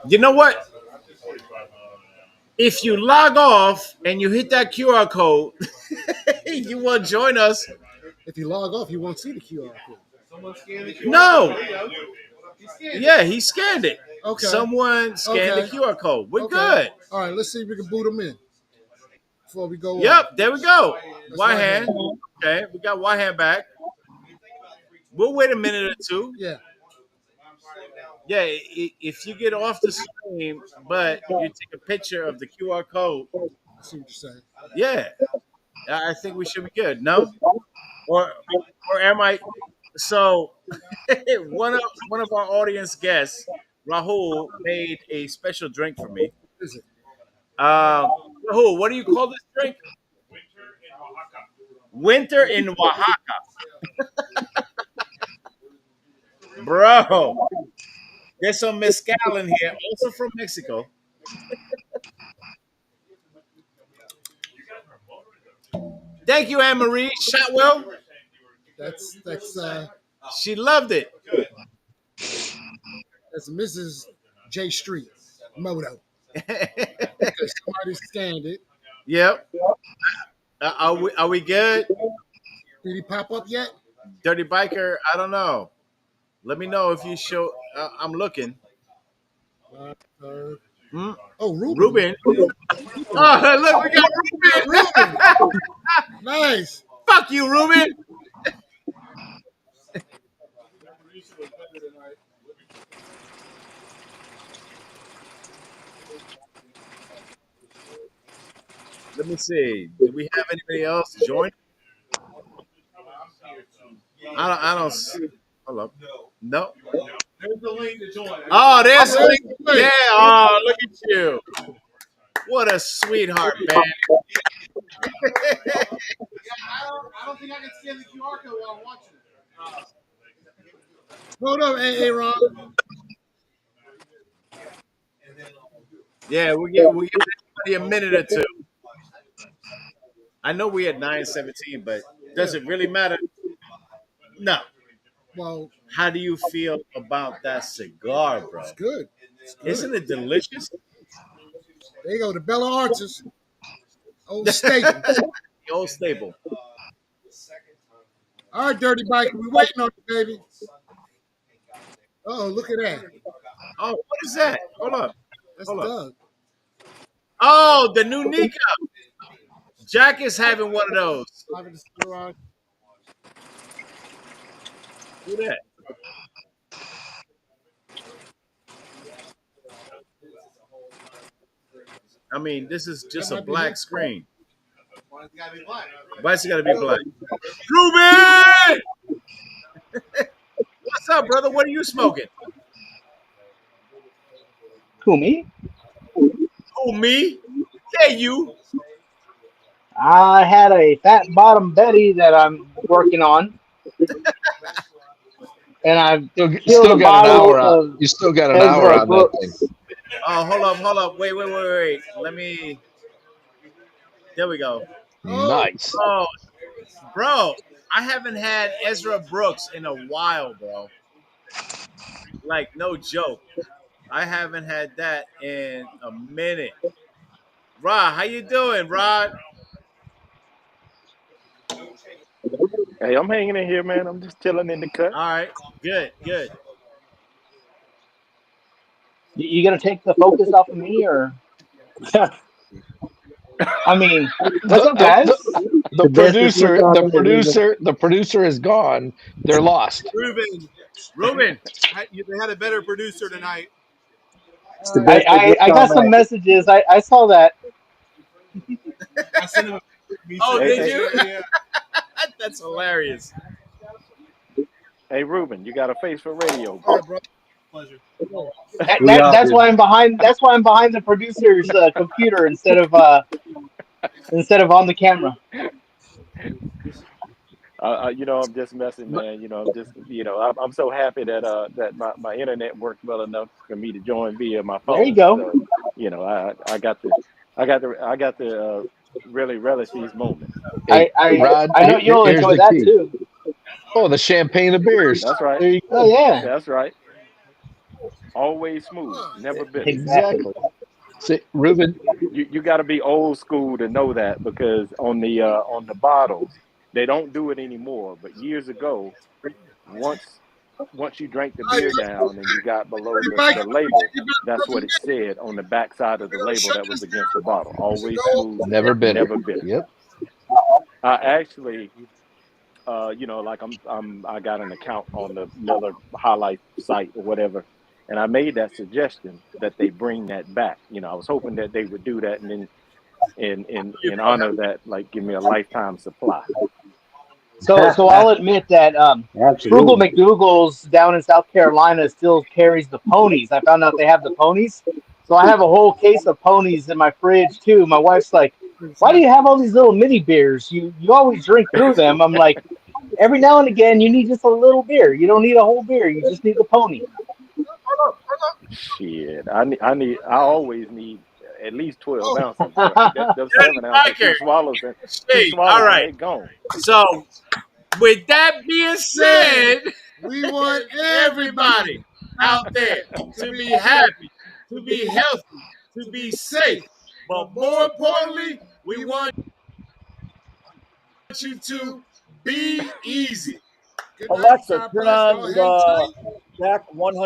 You know what? If you log off and you hit that QR code, you will join us. If you log off, you won't see the QR code. No. Yeah, he scanned it. Okay. Someone scanned the QR code. We're good. All right, let's see if we can boot him in before we go. Yep, there we go. White hand. Okay, we got white hand back. We'll wait a minute or two. Yeah. Yeah, if you get off the stream, but you take a picture of the QR code. I see what you're saying. Yeah, I think we should be good. No, or am I? So one of our audience guests, Rahul, made a special drink for me. What is it? Who? What do you call this drink? Winter in Oaxaca, bro. There's some mezcal in here, also from Mexico. Thank you, Anne Marie Shotwell. That's She loved it. that's Mrs. J Street Moto. Because somebody scanned it. Yep. Are we good? Did he pop up yet? Dirty biker. I don't know. Let me know if you show. I'm looking. Uh, Hmm? oh, Ruben. Ruben. Oh, look, we got Ruben. Ruben. Nice. Fuck you, Ruben. Let me see. Do we have anybody else join? I don't. Hold up. No. There's the link to join. Oh, there's Oh, Link. there's Yeah. Oh, look at you. What a sweetheart, man. I don't think I can scan the QR code while I'm watching it. Hold up, hey, Ron. Yeah, we give everybody a minute or two. I know we at 9:17, but does it really matter? No. Well, How do you feel about that cigar, bro? it's good. It's good. Isn't it delicious? There you go, the Bella Arches. Old staple. The old staple. All right, Dirty Bike, we waiting on you, baby. Oh, look at that. Oh, what is that? Hold up. That's Hold up. Doug. Oh, the new Nika. Jack is having one of those. Live in the Cigarage. Who that? I mean, this is just a black screen. Why it's gotta be black? Why's it got to be black? Ruben! What's up, brother? What are you smoking? Who, me? Oh, me? Yeah, you. I had a fat bottom Betty that I'm working on, and I've Still killed a got an bottle hour on. of You still got an hour Ezra on that thing. Brooks. Oh, hold up. Wait. Let me. There we go. Nice. Oh, bro, I haven't had Ezra Brooks in a while, bro. Like, no joke. I haven't had that in a minute. Rod, how you doing, Rod? Hey, I'm hanging in here, man. I'm just chilling in the cut. All right, good. You gonna take the focus off of me, or I mean, what's up, guys? The producer is gone. They're lost. Ruben, they had a better producer tonight. I got some messages. I saw that. I sent him a Oh, Hey, did you? Yeah. That's hilarious. Hey, Ruben, you got a face for radio. All right, bro. Pleasure. That's why I'm behind. That's why I'm behind the producer's computer instead of on the camera. I'm just messing, man. I'm just, I'm so happy that my internet worked well enough for me to join via my phone. There you go. So, I got to really relish these moments. Hey, I Rod, know you'll here's enjoy the that key. too. Oh, the champagne of beers. That's right. There you go. Oh yeah, That's right. Always smooth, never bitter. Exactly. See, Ruben, You got to be old school to know that, because on the bottles they don't do it anymore. But years ago, once you drank the beer down and you got below the label, that's what it said on the back side of the label that was against the bottle. Always smooth, never bitter. never bitter. Yep. I actually, like I got an account on the Miller Highlight site or whatever, and I made that suggestion that they bring that back. I was hoping that they would do that, and then in honor of that, like, give me a lifetime supply. So I'll admit that Frugal McDougal's down in South Carolina still carries the ponies. I found out they have the ponies, So I have a whole case of ponies in my fridge too. My wife's like, "Why do you have all these little mini beers? You always drink through them." I'm like, "Every now and again, you need just a little beer. You don't need a whole beer. You just need the pony." Shit, I always need at least 12 Oh, ounces. But them Dirty 7 ounces, biker. two Shade. All swallows, and right. they gone. So with that being said, we want everybody out there to be happy, to be healthy, to be safe. But more importantly, we want you to be easy. Good night, Alexa, God turn bless. Y'all on hang tight. the Jack 100.